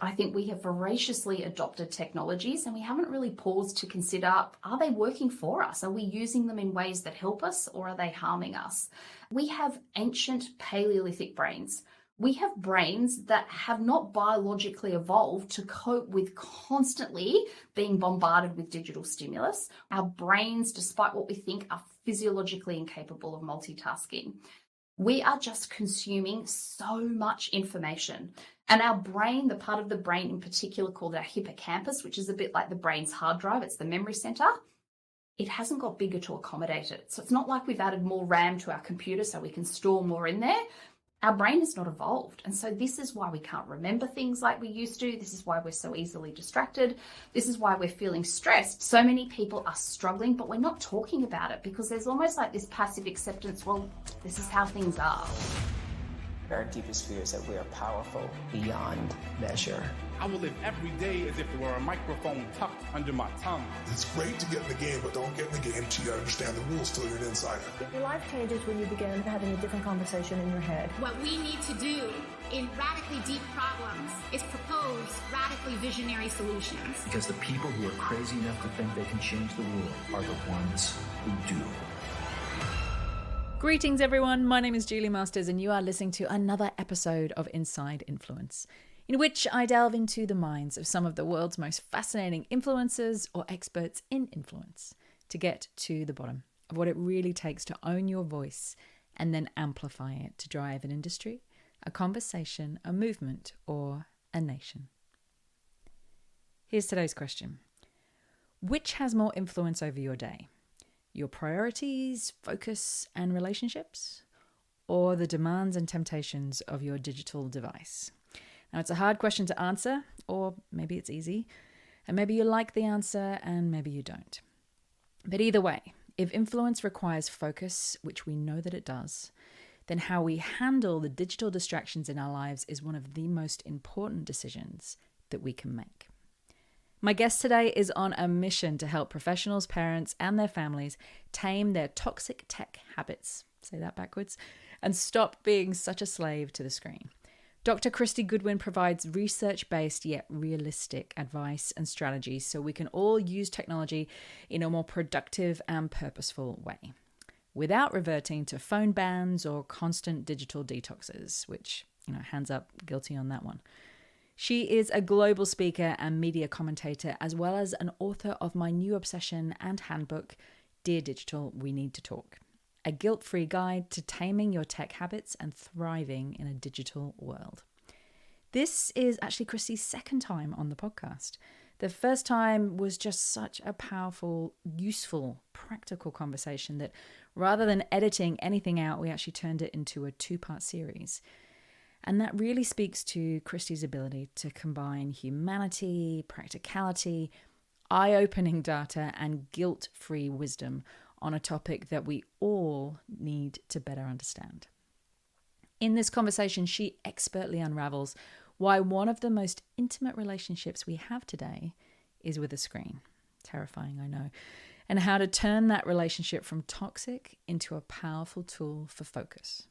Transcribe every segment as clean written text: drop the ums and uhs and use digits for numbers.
I think we have voraciously adopted technologies and we haven't really paused to consider, are they working for us? Are we using them in ways that help us or are they harming us? We have ancient Paleolithic brains. We have brains that have not biologically evolved to cope with constantly being bombarded with digital stimulus. Our brains, despite what we think, are physiologically incapable of multitasking. We are just consuming so much information. And our brain, the part of the brain in particular called our hippocampus, which is a bit like the brain's hard drive, it's the memory center, it hasn't got bigger to accommodate it. So it's not like we've added more RAM to our computer so we can store more in there. Our brain has not evolved. And so this is why we can't remember things like we used to. This is why we're so easily distracted. This is why we're feeling stressed. So many people are struggling, but we're not talking about it because there's almost like this passive acceptance. Well, this is how things are. Our deepest fear is that we are powerful beyond measure. I will live every day as if there were a microphone tucked under my tongue. It's great to get in the game, but don't get in the game till you understand the rules till you're an insider. Your life changes when you begin having a different conversation in your head. What we need to do in radically deep problems is propose radically visionary solutions. Because the people who are crazy enough to think they can change the world are the ones who do. Greetings everyone, my name is Julie Masters and you are listening to another episode of Inside Influence, in which I delve into the minds of some of the world's most fascinating influencers or experts in influence to get to the bottom of what it really takes to own your voice and then amplify it to drive an industry, a conversation, a movement, or a nation. Here's today's question. Which has more influence over your day? Your priorities, focus, and relationships, or the demands and temptations of your digital device? Now, it's a hard question to answer, or maybe it's easy, and maybe you like the answer and maybe you don't. But either way, if influence requires focus, which we know that it does, then how we handle the digital distractions in our lives is one of the most important decisions that we can make. My guest today is on a mission to help professionals, parents, and their families tame their toxic tech habits, say that backwards, and stop being such a slave to the screen. Dr. Kristy Goodwin provides research-based yet realistic advice and strategies so we can all use technology in a more productive and purposeful way, without reverting to phone bans or constant digital detoxes, which, hands up, guilty on that one. She is a global speaker and media commentator, as well as an author of my new obsession and handbook, Dear Digital, We Need to Talk, a guilt-free guide to taming your tech habits and thriving in a digital world. This is actually Kristy's second time on the podcast. The first time was just such a powerful, useful, practical conversation that rather than editing anything out, we actually turned it into a 2-part series. And that really speaks to Kristy's ability to combine humanity, practicality, eye-opening data, and guilt-free wisdom on a topic that we all need to better understand. In this conversation, she expertly unravels why one of the most intimate relationships we have today is with a screen. Terrifying, I know. And how to turn that relationship from toxic into a powerful tool for focus.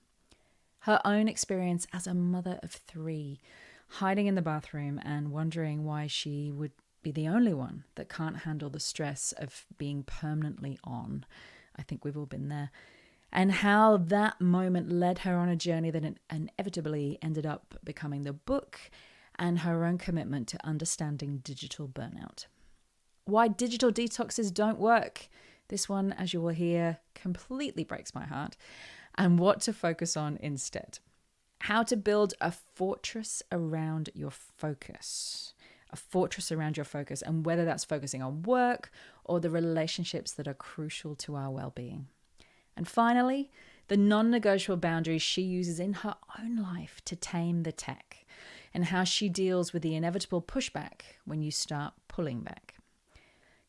Her own experience as a mother of 3, hiding in the bathroom and wondering why she would be the only one that can't handle the stress of being permanently on. I think we've all been there. And how that moment led her on a journey that inevitably ended up becoming the book and her own commitment to understanding digital burnout. Why digital detoxes don't work. This one, as you will hear, completely breaks my heart. And what to focus on instead. How to build a fortress around your focus. A fortress around your focus, and whether that's focusing on work or the relationships that are crucial to our well-being. And finally, the non-negotiable boundaries she uses in her own life to tame the tech, and how she deals with the inevitable pushback when you start pulling back.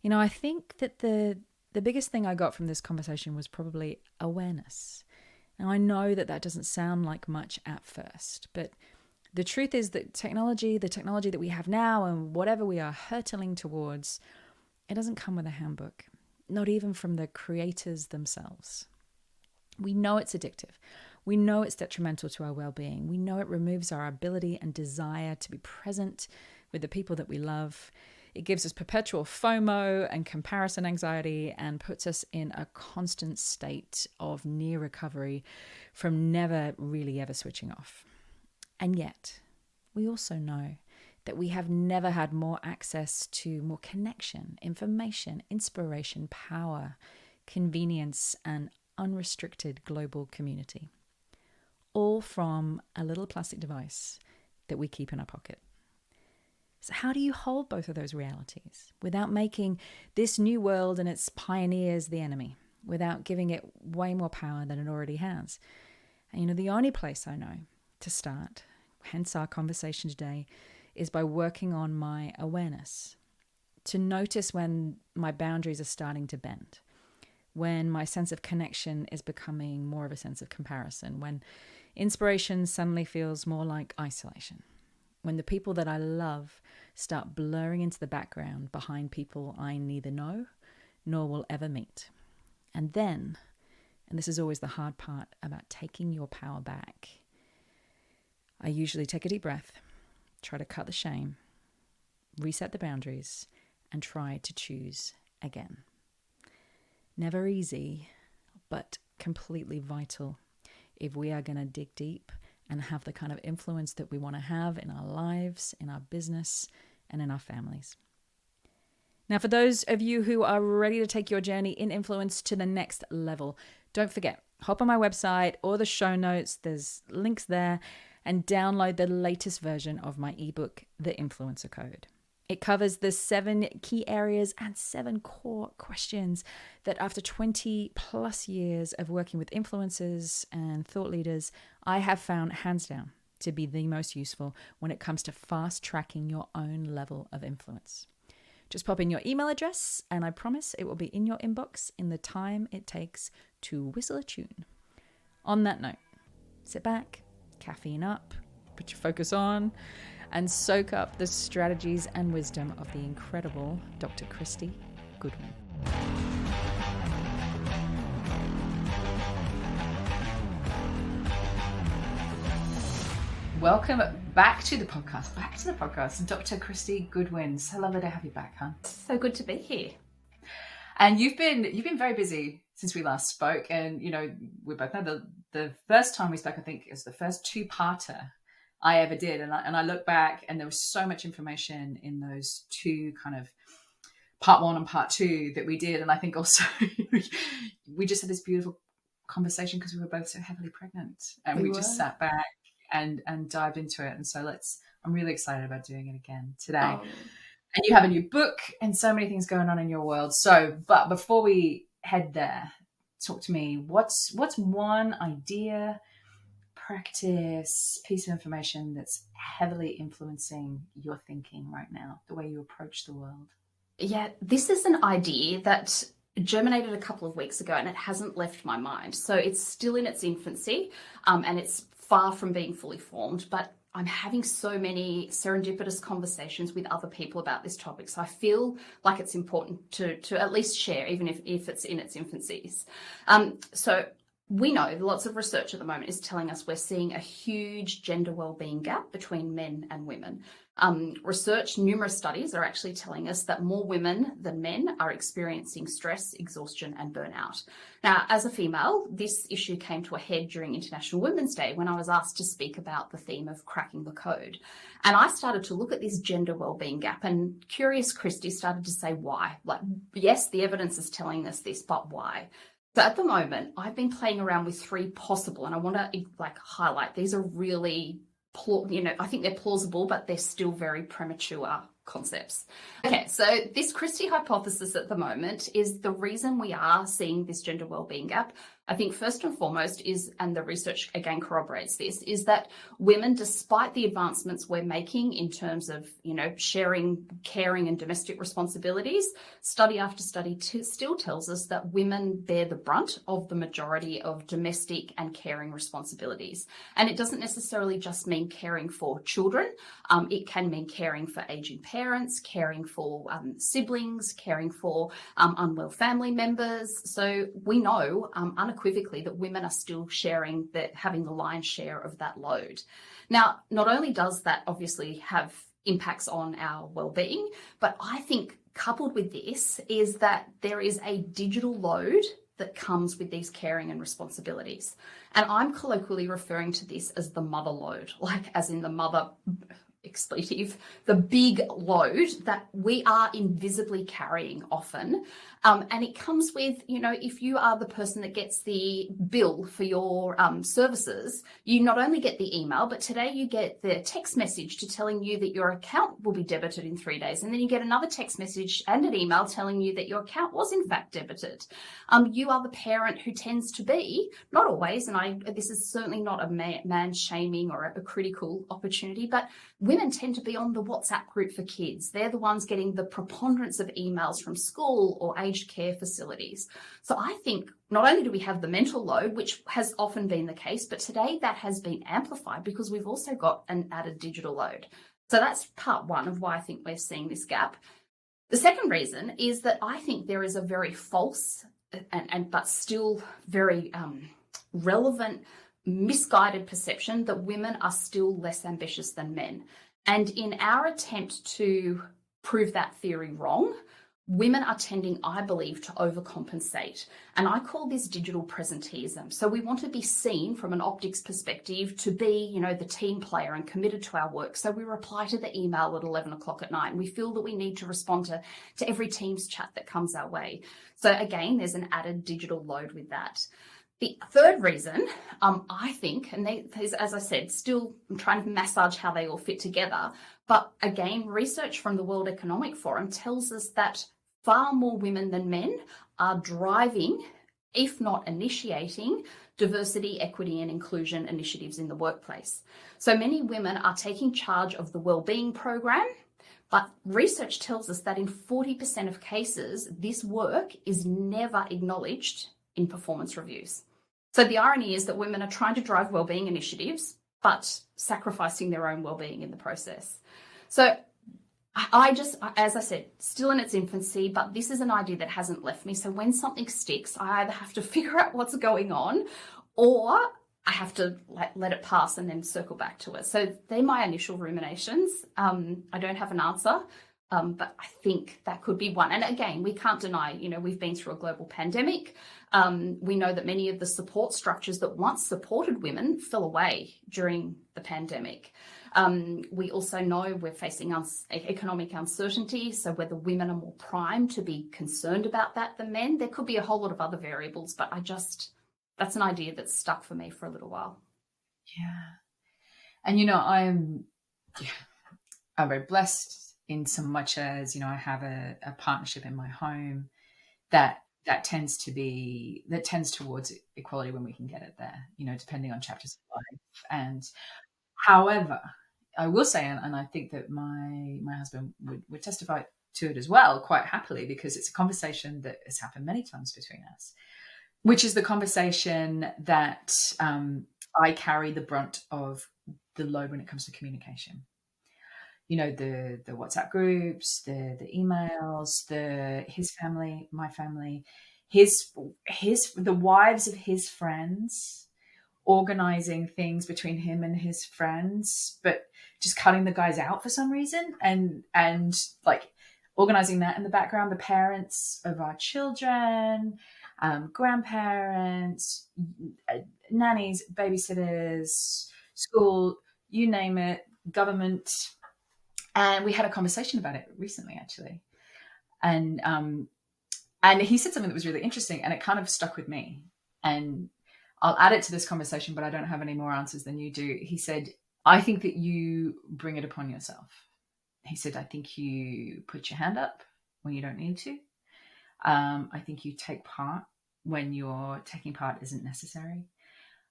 I think that the biggest thing I got from this conversation was probably awareness. Now, I know that doesn't sound like much at first, but the truth is that the technology that we have now and whatever we are hurtling towards, it doesn't come with a handbook, not even from the creators themselves. We know it's addictive. We know it's detrimental to our well-being. We know it removes our ability and desire to be present with the people that we love. It gives us perpetual FOMO and comparison anxiety and puts us in a constant state of near recovery from never really ever switching off. And yet, we also know that we have never had more access to more connection, information, inspiration, power, convenience, and unrestricted global community. All from a little plastic device that we keep in our pocket. So how do you hold both of those realities without making this new world and its pioneers the enemy, without giving it way more power than it already has? And the only place I know to start, hence our conversation today, is by working on my awareness, to notice when my boundaries are starting to bend, when my sense of connection is becoming more of a sense of comparison, when inspiration suddenly feels more like isolation, when the people that I love start blurring into the background behind people I neither know nor will ever meet. And then, and this is always the hard part about taking your power back, I usually take a deep breath, try to cut the shame, reset the boundaries, and try to choose again. Never easy, but completely vital if we are going to dig deep and have the kind of influence that we want to have in our lives, in our business, and in our families. Now, for those of you who are ready to take your journey in influence to the next level, don't forget, hop on my website or the show notes, there's links there, and download the latest version of my ebook, The Influencer Code. It covers the 7 key areas and 7 core questions that after 20 plus years of working with influencers and thought leaders, I have found hands down to be the most useful when it comes to fast tracking your own level of influence. Just pop in your email address and I promise it will be in your inbox in the time it takes to whistle a tune. On that note, sit back, caffeine up, put your focus on, and soak up the strategies and wisdom of the incredible Dr. Kristy Goodwin. Welcome back to the podcast. Dr. Kristy Goodwin. So lovely to have you back, hon. So good to be here. And you've been very busy since we last spoke. And, we both know the first time we spoke, I think, is the first 2-parter I ever did. And I look back and there was so much information in those 2 kind of part 1 and part 2 that we did. And I think also we just had this beautiful conversation because we were both so heavily pregnant and we just sat back and dived into it. And so I'm really excited about doing it again today. Oh. And you have a new book and so many things going on in your world. But before we head there, talk to me. What's one idea, practice, piece of information that's heavily influencing your thinking right now, the way you approach the world? Yeah, this is an idea that germinated a couple of weeks ago and it hasn't left my mind. So it's still in its infancy and it's far from being fully formed, but I'm having so many serendipitous conversations with other people about this topic. So I feel like it's important to at least share, even if it's in its infancies. So we know lots of research at the moment is telling us we're seeing a huge gender wellbeing gap between men and women. Numerous studies are actually telling us that more women than men are experiencing stress, exhaustion, and burnout. Now, as a female, this issue came to a head during International Women's Day when I was asked to speak about the theme of cracking the code. And I started to look at this gender wellbeing gap, and curious Kristy started to say why. Like, yes, the evidence is telling us this, but why? So at the moment, I've been playing around with 3 possible, and I want to highlight these are really, I think they're plausible, but they're still very premature concepts. Okay, so this Kristy hypothesis at the moment is the reason we are seeing this gender wellbeing gap. I think first and foremost is, and the research again corroborates this, is that women, despite the advancements we're making in terms of, sharing, caring and domestic responsibilities, study after study still tells us that women bear the brunt of the majority of domestic and caring responsibilities. And it doesn't necessarily just mean caring for children. It can mean caring for aging parents, caring for siblings, caring for unwell family members. So we know unequivocally unequivocally that women are still having the lion's share of that load. Now, not only does that obviously have impacts on our well-being, but I think coupled with this is that there is a digital load that comes with these caring and responsibilities. And I'm colloquially referring to this as the mother load, like as in the mother expletive, the big load that we are invisibly carrying often. And it comes with, if you are the person that gets the bill for your services, you not only get the email, but today you get the text message telling you that your account will be debited in 3 days. And then you get another text message and an email telling you that your account was in fact debited. You are the parent who tends to be, not always, and this is certainly not a man shaming or a critical opportunity, but women tend to be on the WhatsApp group for kids. They're the ones getting the preponderance of emails from school or aged care facilities. So I think not only do we have the mental load, which has often been the case, but today that has been amplified because we've also got an added digital load. So that's part one of why I think we're seeing this gap. The second reason is that I think there is a very false but still very relevant, misguided perception that women are still less ambitious than men. And in our attempt to prove that theory wrong, women are tending, I believe, to overcompensate. And I call this digital presenteeism. So we want to be seen from an optics perspective to be, the team player and committed to our work. So we reply to the email at 11 o'clock at night. And we feel that we need to respond to every Teams chat that comes our way. So again, there's an added digital load with that. The third reason, I think, and as I said, still I'm trying to massage how they all fit together. But again, research from the World Economic Forum tells us that far more women than men are driving, if not initiating, diversity, equity, and inclusion initiatives in the workplace. So many women are taking charge of the wellbeing program, but research tells us that in 40% of cases, this work is never acknowledged in performance reviews. So the irony is that women are trying to drive wellbeing initiatives, but sacrificing their own wellbeing in the process. So as I said, still in its infancy, but this is an idea that hasn't left me. So when something sticks, I either have to figure out what's going on or I have to let it pass and then circle back to it. So they're my initial ruminations. I don't have an answer. But I think that could be one. And again, we can't deny, we've been through a global pandemic. We know that many of the support structures that once supported women fell away during the pandemic. We also know we're facing economic uncertainty. So whether women are more primed to be concerned about that than men, there could be a whole lot of other variables. But that's an idea that's stuck for me for a little while. Yeah. And, I'm very blessed in so much as, I have a partnership in my home that tends towards equality when we can get it there, depending on chapters of life. And however, I will say, and I think that my husband would testify to it as well, quite happily, because it's a conversation that has happened many times between us, which is the conversation that I carry the brunt of the load when it comes to communication. The WhatsApp groups, the emails, his family, my family, the wives of his friends, organizing things between him and his friends, but just cutting the guys out for some reason, and like organizing that in the background, the parents of our children, grandparents, nannies, babysitters, school, you name it, government. And we had a conversation about it recently, actually. And he said something that was really interesting, and it kind of stuck with me. And I'll add it to this conversation, but I don't have any more answers than you do. He said, I think that you bring it upon yourself. He said, I think you put your hand up when you don't need to. I think you take part when your taking part isn't necessary.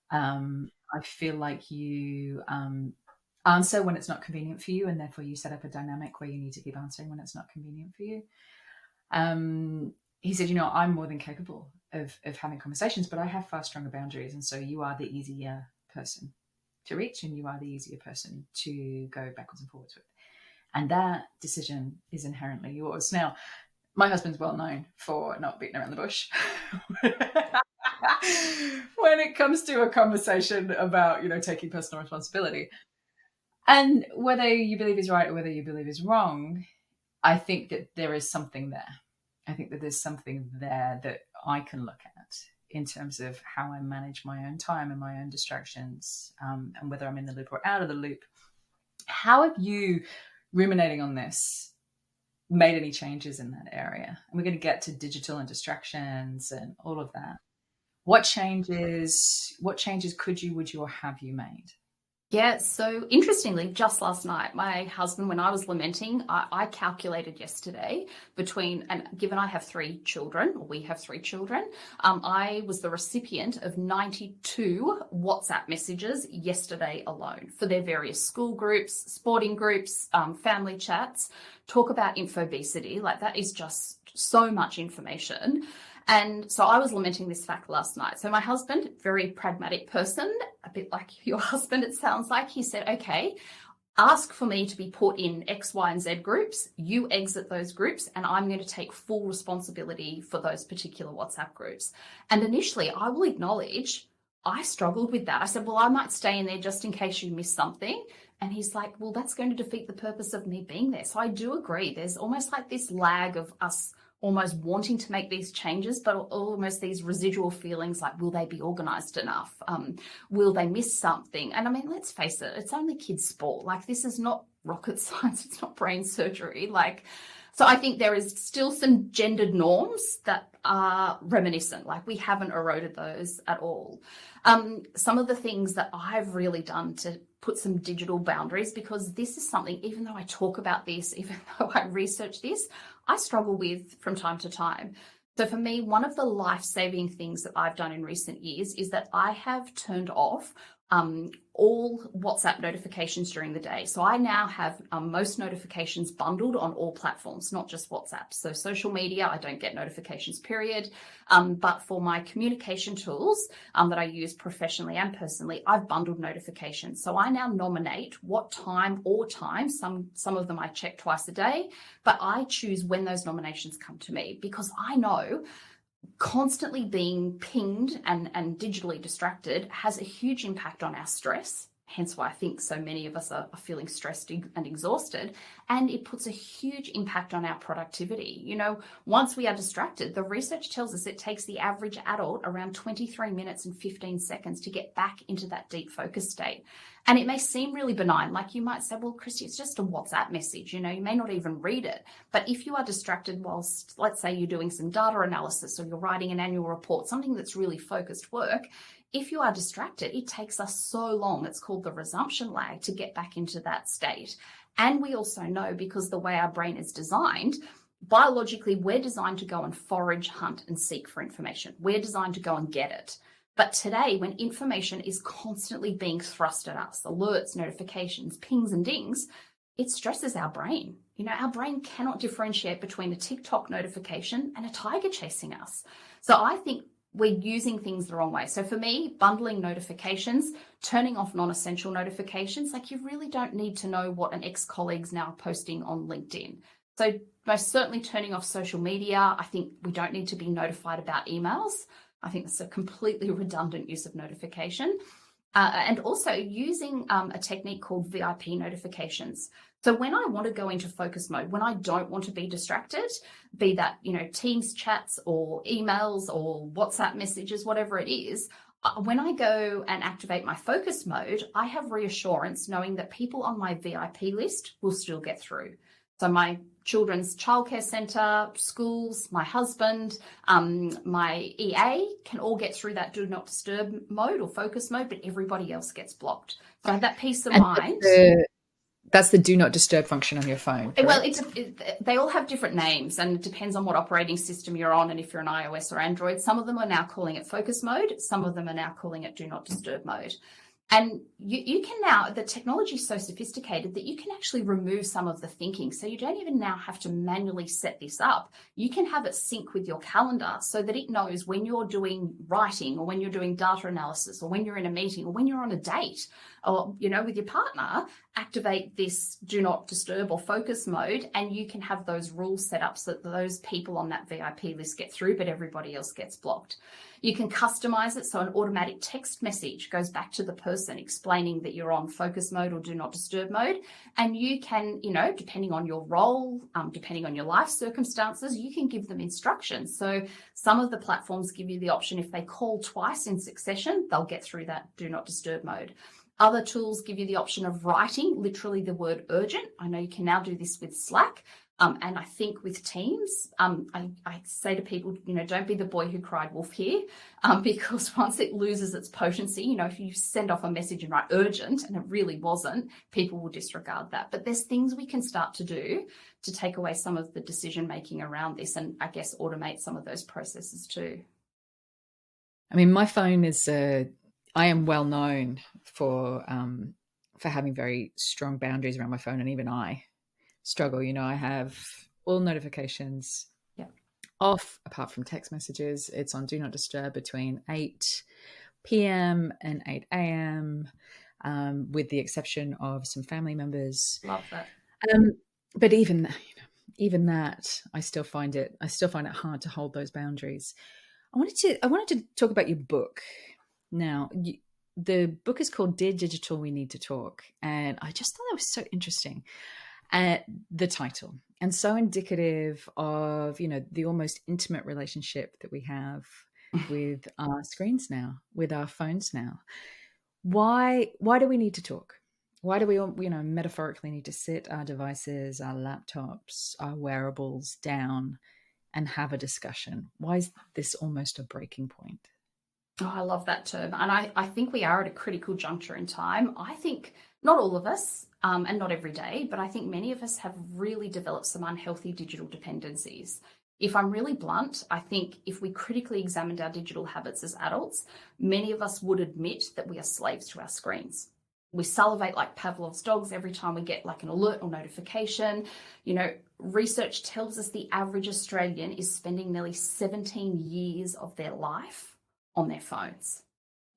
I feel like you answer when it's not convenient for you, and therefore you set up a dynamic where you need to keep answering when it's not convenient for you. He said, I'm more than capable of having conversations, but I have far stronger boundaries. And so you are the easier person to reach, and you are the easier person to go backwards and forwards with. And that decision is inherently yours. Now, my husband's well known for not beating around the bush. when it comes to a conversation about, taking personal responsibility. And whether you believe is right or whether you believe is wrong, I think that there is something there. I think that there's something there that I can look at in terms of how I manage my own time and my own distractions, and whether I'm in the loop or out of the loop. How have you, ruminating on this, made any changes in that area? And we're going to get to digital and distractions and all of that. What changes would you or have you made? Yeah, so interestingly, just last night, my husband, when I was lamenting, I calculated yesterday and given I have 3 children, or we have 3 children, I was the recipient of 92 WhatsApp messages yesterday alone for their various school groups, sporting groups, family chats. Talk about infobesity, like that is just so much information. And so I was lamenting this fact last night. So my husband, very pragmatic person, a bit like your husband, it sounds like, he said, okay, ask for me to be put in X, Y, and Z groups. You exit those groups, and I'm going to take full responsibility for those particular WhatsApp groups. And initially, I will acknowledge, I struggled with that. I said, well, I might stay in there just in case you miss something. And he's like, well, that's going to defeat the purpose of me being there. So I do agree. There's almost like this lag of us almost wanting to make these changes, but almost these residual feelings like, will they be organized enough? Will they miss something? And I mean, let's face it, it's only kids' sport. Like, this is not rocket science. It's not brain surgery. So I think there is still some gendered norms that are reminiscent. Like, we haven't eroded those at all. Some of the things that I've really done to put some digital boundaries, because this is something, even though I talk about this, even though I research this, I struggle with from time to time. So for me, one of the life-saving things that I've done in recent years is that I have turned off all WhatsApp notifications during the day. So I now have most notifications bundled on all platforms, not just WhatsApp. So social media, I don't get notifications, period. But for my communication tools that I use professionally and personally, I've bundled notifications. So I now nominate what time or times, some of them I check twice a day, but I choose when those nominations come to me, because I know constantly being pinged and digitally distracted has a huge impact on our stress. Hence why I think so many of us are feeling stressed and exhausted. And it puts a huge impact on our productivity. Once we are distracted, the research tells us it takes the average adult around 23 minutes and 15 seconds to get back into that deep focus state. And it may seem really benign. Like, you might say, well, Kristy, it's just a WhatsApp message. You may not even read it. But if you are distracted whilst, let's say, you're doing some data analysis or you're writing an annual report, something that's really focused work, if you are distracted, it takes us so long. It's called the resumption lag to get back into that state. And we also know, because the way our brain is designed, biologically, we're designed to go and forage, hunt, and seek for information. We're designed to go and get it. But today, when information is constantly being thrust at us, alerts, notifications, pings and dings, it stresses our brain. Our brain cannot differentiate between a TikTok notification and a tiger chasing us. So I think we're using things the wrong way. So for me, bundling notifications, turning off non-essential notifications, like, you really don't need to know what an ex-colleague's now posting on LinkedIn. So most certainly turning off social media. I think we don't need to be notified about emails. I think it's a completely redundant use of notification. And also using a technique called VIP notifications. So when I want to go into focus mode, when I don't want to be distracted, be that, Teams chats or emails or WhatsApp messages, whatever it is, when I go and activate my focus mode, I have reassurance knowing that people on my VIP list will still get through. So my children's childcare centre, schools, my husband, my EA can all get through that do not disturb mode or focus mode, but everybody else gets blocked. So I have that peace of mind. That's the do not disturb function on your phone. Correct? Well, they all have different names, and it depends on what operating system you're on and if you're an iOS or Android. Some of them are now calling it focus mode. Some of them are now calling it do not disturb mode. And you can now, the technology is so sophisticated that you can actually remove some of the thinking. So you don't even now have to manually set this up. You can have it sync with your calendar so that it knows when you're doing writing or when you're doing data analysis or when you're in a meeting or when you're on a date or, with your partner. activate this do not disturb or focus mode, and you can have those rules set up so that those people on that VIP list get through, but everybody else gets blocked. You can customize it so an automatic text message goes back to the person explaining that you're on focus mode or do not disturb mode. And you can, depending on your role, depending on your life circumstances, you can give them instructions. So some of the platforms give you the option, if they call twice in succession, they'll get through that do not disturb mode. Other tools give you the option of writing literally the word urgent. I know you can now do this with Slack. And I think with Teams, I say to people, don't be the boy who cried wolf here, because once it loses its potency, if you send off a message and write urgent and it really wasn't, people will disregard that. But there's things we can start to do to take away some of the decision making around this, and I guess automate some of those processes too. I mean, my phone is, I am well known for having very strong boundaries around my phone, and even I struggle. I have all notifications off apart from text messages. It's on do not disturb between 8 p.m. and 8 a.m. With the exception of some family members. Love that. But even that, I still find it hard to hold those boundaries. I wanted to talk about your book. Now, the book is called Dear Digital, We Need to Talk. And I just thought that was so interesting. The title, and so indicative of, the almost intimate relationship that we have with our screens now, with our phones now. Why do we need to talk? Why do we, metaphorically need to sit our devices, our laptops, our wearables down and have a discussion? Why is this almost a breaking point? Oh, I love that term. And I think we are at a critical juncture in time. I think not all of us, and not every day, but I think many of us have really developed some unhealthy digital dependencies. If I'm really blunt, I think if we critically examined our digital habits as adults, many of us would admit that we are slaves to our screens. We salivate like Pavlov's dogs every time we get like an alert or notification. Research tells us the average Australian is spending nearly 17 years of their life on their phones.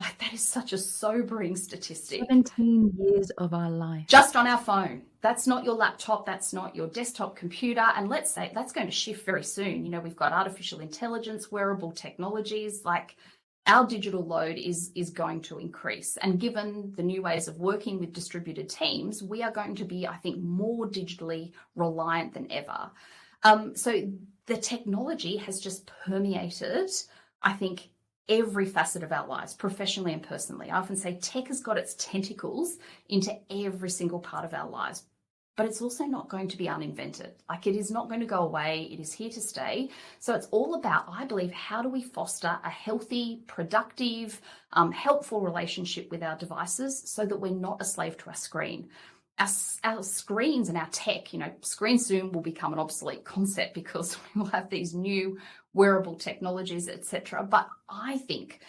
Like, that is such a sobering statistic. 17 years of our life. Just on our phone. That's not your laptop. That's not your desktop computer. And let's say that's going to shift very soon. We've got artificial intelligence, wearable technologies. Like, our digital load is going to increase. And given the new ways of working with distributed teams, we are going to be, I think, more digitally reliant than ever. So the technology has just permeated, I think, every facet of our lives, professionally and personally. I often say tech has got its tentacles into every single part of our lives, but it's also not going to be uninvented. Like, it is not going to go away. It is here to stay. So it's all about, I believe, how do we foster a healthy, productive, helpful relationship with our devices so that we're not a slave to our screen. Our screens and our tech, screens soon will become an obsolete concept because we will have these new wearable technologies, etc. But I think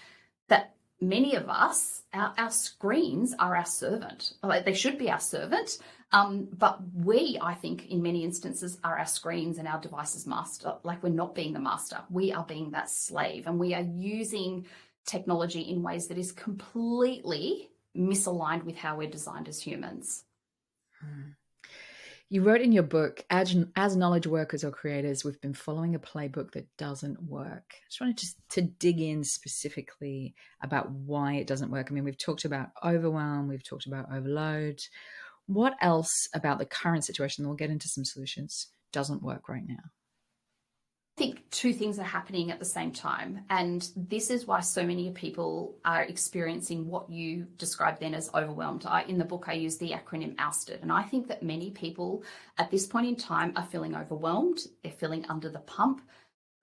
that many of us, our screens are our servant. Like, they should be our servant. But we, I think, in many instances, are our screens and our devices' master. Like, we're not being the master. We are being that slave. And we are using technology in ways that is completely misaligned with how we're designed as humans. You wrote in your book, as knowledge workers or creators, we've been following a playbook that doesn't work. I just wanted to dig in specifically about why it doesn't work. I mean, we've talked about overwhelm, we've talked about overload. What else about the current situation, and we'll get into some solutions, doesn't work right now? I think two things are happening at the same time, and this is why so many people are experiencing what you described then as overwhelmed. In the book, I use the acronym OUSTED, and I think that many people at this point in time are feeling overwhelmed. They're feeling under the pump,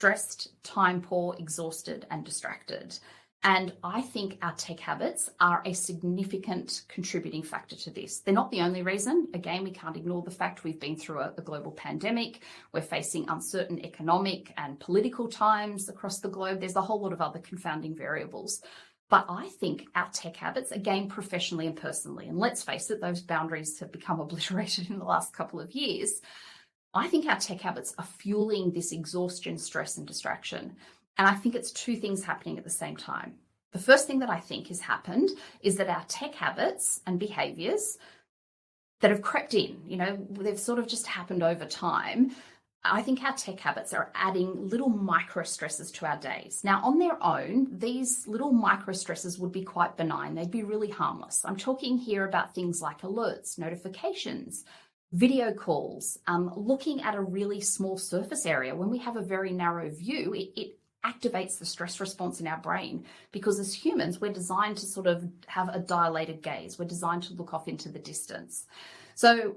stressed, time poor, exhausted, and distracted. And I think our tech habits are a significant contributing factor to this. They're not the only reason. Again, we can't ignore the fact we've been through a global pandemic. We're facing uncertain economic and political times across the globe. There's a whole lot of other confounding variables. But I think our tech habits, again, professionally and personally, and let's face it, those boundaries have become obliterated in the last couple of years. I think our tech habits are fueling this exhaustion, stress, and distraction. And I think it's two things happening at the same time. The first thing that I think has happened is that our tech habits and behaviors that have crept in. They've sort of just happened over time. I think our tech habits are adding little micro stresses to our days. Now, on their own, these little micro stresses would be quite benign. They'd be really harmless. I'm talking here about things like alerts, notifications, video calls, looking at a really small surface area. When we have a very narrow view, it activates the stress response in our brain, because as humans, we're designed to sort of have a dilated gaze. We're designed to look off into the distance. So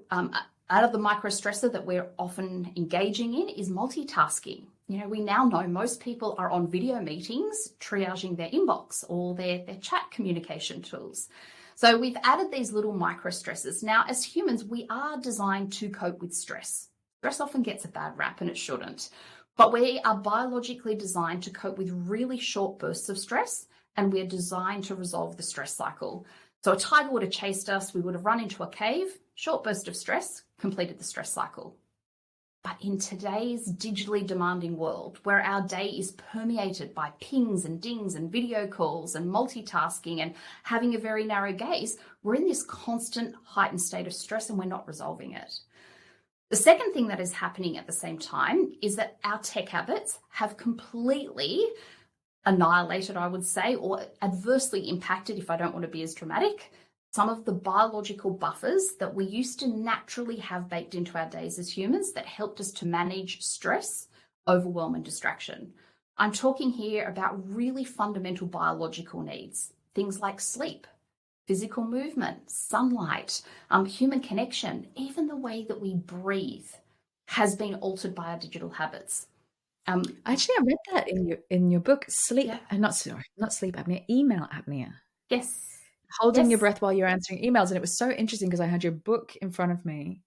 out of the micro stressor that we're often engaging in is multitasking. We now know most people are on video meetings, triaging their inbox or their chat communication tools. So we've added these little micro stressors. Now, as humans, we are designed to cope with stress. Stress often gets a bad rap, and it shouldn't. But we are biologically designed to cope with really short bursts of stress, and we're designed to resolve the stress cycle. So a tiger would have chased us, we would have run into a cave, short burst of stress, completed the stress cycle. But in today's digitally demanding world, where our day is permeated by pings and dings and video calls and multitasking and having a very narrow gaze, we're in this constant heightened state of stress, and we're not resolving it. The second thing that is happening at the same time is that our tech habits have completely annihilated, I would say, or adversely impacted, if I don't want to be as dramatic, some of the biological buffers that we used to naturally have baked into our days as humans that helped us to manage stress, overwhelm, and distraction. I'm talking here about really fundamental biological needs, things like sleep, physical movement, sunlight, human connection, even the way that we breathe has been altered by our digital habits. Actually, I read that in your book, sleep, not sleep apnea, email apnea. Yes. Holding your breath while you're answering emails. And it was so interesting because I had your book in front of me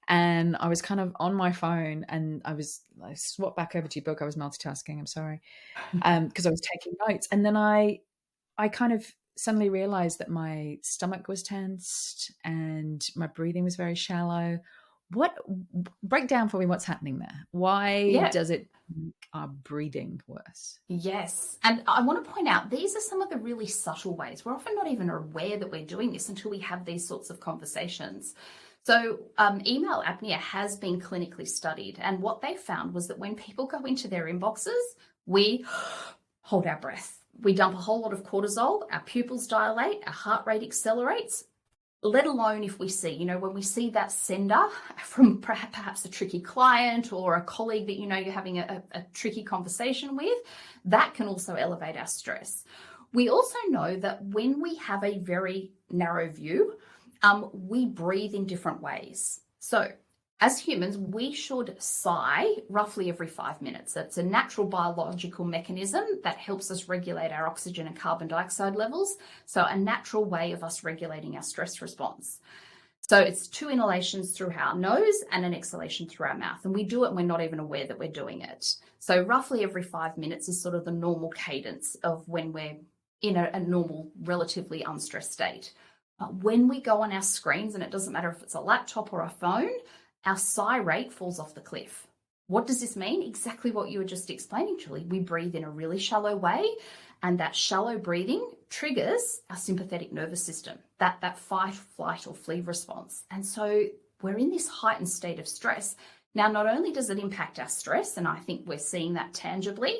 and I was kind of on my phone, and I swapped back over to your book. I was multitasking, I'm sorry, because I was taking notes. And then I kind of suddenly realized that my stomach was tensed and my breathing was very shallow. Break down for me what's happening there. Why does it make our breathing worse? Yes. And I want to point out, these are some of the really subtle ways. We're often not even aware that we're doing this until we have these sorts of conversations. So email apnea has been clinically studied. And what they found was that when people go into their inboxes, we hold our breath. We dump a whole lot of cortisol, our pupils dilate, our heart rate accelerates, let alone if we see, when we see that sender from perhaps a tricky client or a colleague that you're having a tricky conversation with, that can also elevate our stress. We also know that when we have a very narrow view, we breathe in different ways. So as humans, we should sigh roughly every 5 minutes. It's a natural biological mechanism that helps us regulate our oxygen and carbon dioxide levels. So a natural way of us regulating our stress response. So it's 2 inhalations through our nose and an exhalation through our mouth. And we do it and we're not even aware that we're doing it. So roughly every 5 minutes is sort of the normal cadence of when we're in a normal, relatively unstressed state. But when we go on our screens, and it doesn't matter if it's a laptop or a phone, our sigh rate falls off the cliff. What does this mean? Exactly what you were just explaining, Julie. We breathe in a really shallow way, and that shallow breathing triggers our sympathetic nervous system, that fight, flight, or flee response. And so we're in this heightened state of stress. Now, not only does it impact our stress, and I think we're seeing that tangibly,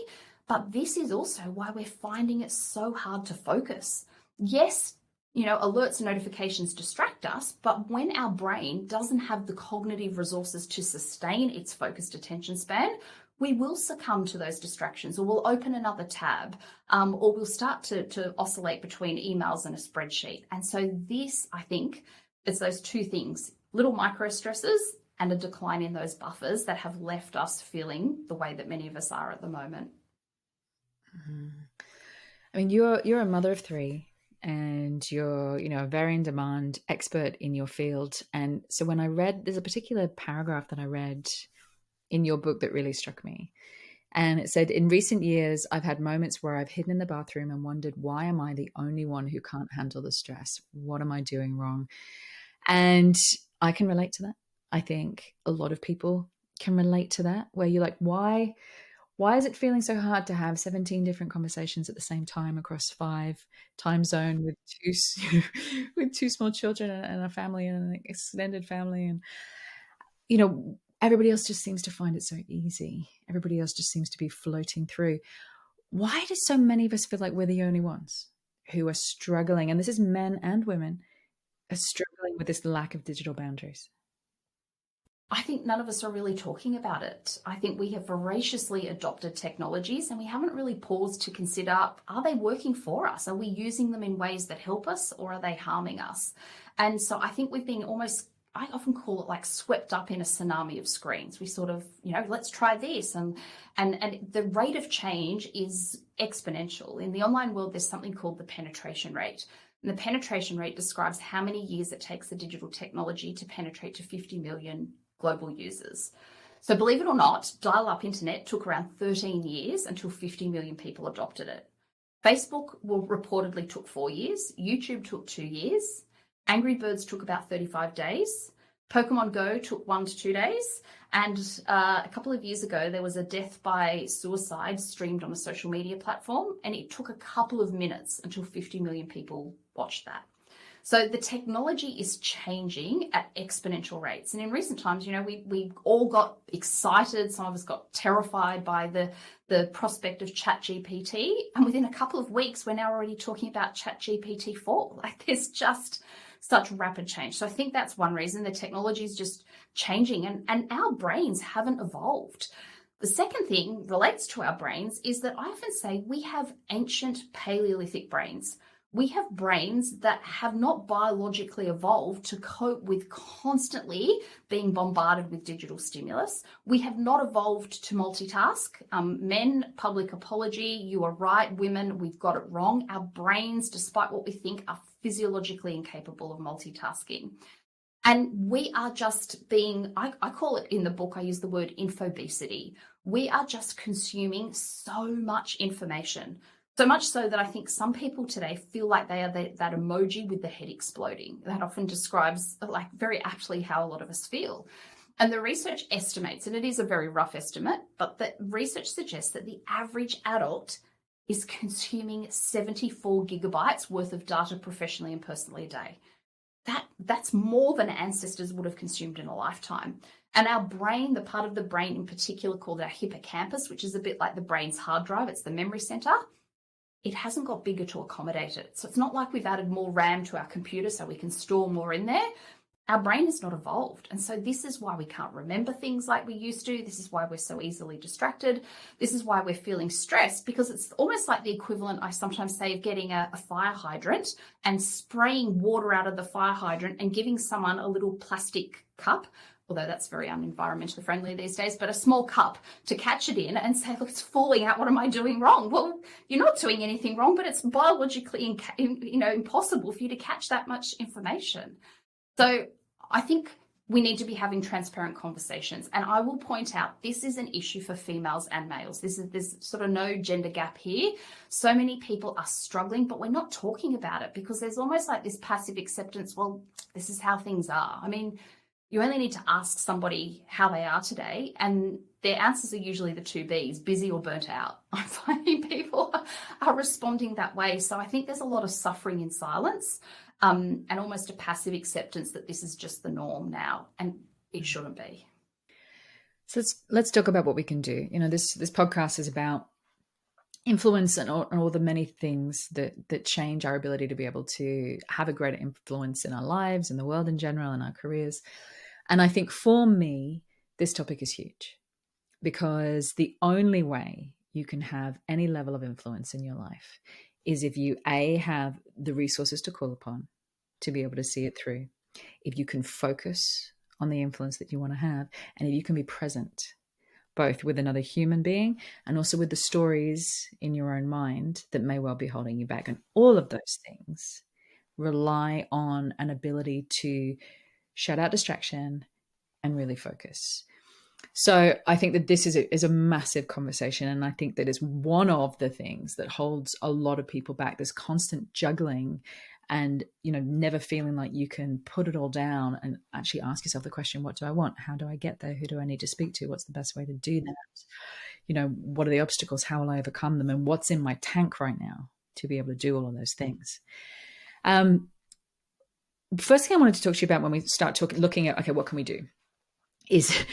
but this is also why we're finding it so hard to focus. Yes, alerts and notifications distract us, but when our brain doesn't have the cognitive resources to sustain its focused attention span, we will succumb to those distractions, or we'll open another tab, or we'll start to oscillate between emails and a spreadsheet. And so this, I think, it's those 2 things, little micro stresses and a decline in those buffers that have left us feeling the way that many of us are at the moment. Mm-hmm. I mean, you're a mother of 3. And you're, a very in-demand expert in your field. And so when I read, there's a particular paragraph that I read in your book that really struck me. And it said, in recent years, I've had moments where I've hidden in the bathroom and wondered, why am I the only one who can't handle the stress? What am I doing wrong? And I can relate to that. I think a lot of people can relate to that, where you're like, why Why is it feeling so hard to have 17 different conversations at the same time across 5 time zone with with 2 small children and a family and an extended family? And, everybody else just seems to find it so easy. Everybody else just seems to be floating through. Why do so many of us feel like we're the only ones who are struggling? And this is men and women are struggling with this lack of digital boundaries. I think none of us are really talking about it. I think we have voraciously adopted technologies and we haven't really paused to consider, are they working for us? Are we using them in ways that help us or are they harming us? And so I think we've been almost, I often call it like swept up in a tsunami of screens. We sort of, let's try this. And the rate of change is exponential. In the online world, there's something called the penetration rate. And the penetration rate describes how many years it takes the digital technology to penetrate to 50 million global users. So believe it or not, dial-up internet took around 13 years until 50 million people adopted it. Facebook reportedly took 4 years. YouTube took 2 years. Angry Birds took about 35 days. Pokemon Go took 1 to 2 days. And a couple of years ago, there was a death by suicide streamed on a social media platform, and it took a couple of minutes until 50 million people watched that. So the technology is changing at exponential rates. And in recent times, we all got excited. Some of us got terrified by the prospect of ChatGPT. And within a couple of weeks, we're now already talking about ChatGPT 4. Like, there's just such rapid change. So I think that's one reason. The technology is just changing and our brains haven't evolved. The second thing relates to our brains is that I often say we have ancient Paleolithic brains. We have brains that have not biologically evolved to cope with constantly being bombarded with digital stimulus. We have not evolved to multitask. Men, public apology, you are right. Women, we've got it wrong. Our brains, despite what we think, are physiologically incapable of multitasking. And we are just being, I call it in the book, I use the word infobesity. We are just consuming so much information. So much so that I think some people today feel like they are that emoji with the head exploding. That often describes like very aptly how a lot of us feel. And the research estimates, and it is a very rough estimate, but the research suggests that the average adult is consuming 74 gigabytes worth of data professionally and personally a day. That's more than ancestors would have consumed in a lifetime. And our brain, the part of the brain in particular called our hippocampus, which is a bit like the brain's hard drive, it's the memory center, it hasn't got bigger to accommodate it. So it's not like we've added more RAM to our computer so we can store more in there. Our brain has not evolved. And so this is why we can't remember things like we used to. This is why we're so easily distracted. This is why we're feeling stressed, because it's almost like the equivalent, I sometimes say, of getting a fire hydrant and spraying water out of the fire hydrant and giving someone a little plastic cup, although that's very unenvironmentally friendly these days, but a small cup to catch it in and say, look, it's falling out. What am I doing wrong? Well, you're not doing anything wrong, but it's biologically impossible for you to catch that much information. So I think we need to be having transparent conversations. And I will point out, this is an issue for females and males. There's sort of no gender gap here. So many people are struggling, but we're not talking about it because there's almost like this passive acceptance. Well, this is how things are. I mean, you only need to ask somebody how they are today, and their answers are usually the 2 Bs, busy or burnt out. I'm finding people are responding that way. So I think there's a lot of suffering in silence, and almost a passive acceptance that this is just the norm now, and it shouldn't be. So let's talk about what we can do. This podcast is about influence and all the many things that change our ability to be able to have a greater influence in our lives, in the world in general, in our careers. And I think for me, this topic is huge because the only way you can have any level of influence in your life is if you, A, have the resources to call upon to be able to see it through, if you can focus on the influence that you want to have, and if you can be present both with another human being and also with the stories in your own mind that may well be holding you back. And all of those things rely on an ability to shut out distraction and really focus. So I think that this is a massive conversation. And I think that is one of the things that holds a lot of people back, this constant juggling and, never feeling like you can put it all down and actually ask yourself the question, what do I want? How do I get there? Who do I need to speak to? What's the best way to do that? what are the obstacles? How will I overcome them? And what's in my tank right now to be able to do all of those things? First thing I wanted to talk to you about when we start looking at, okay, what can we do, is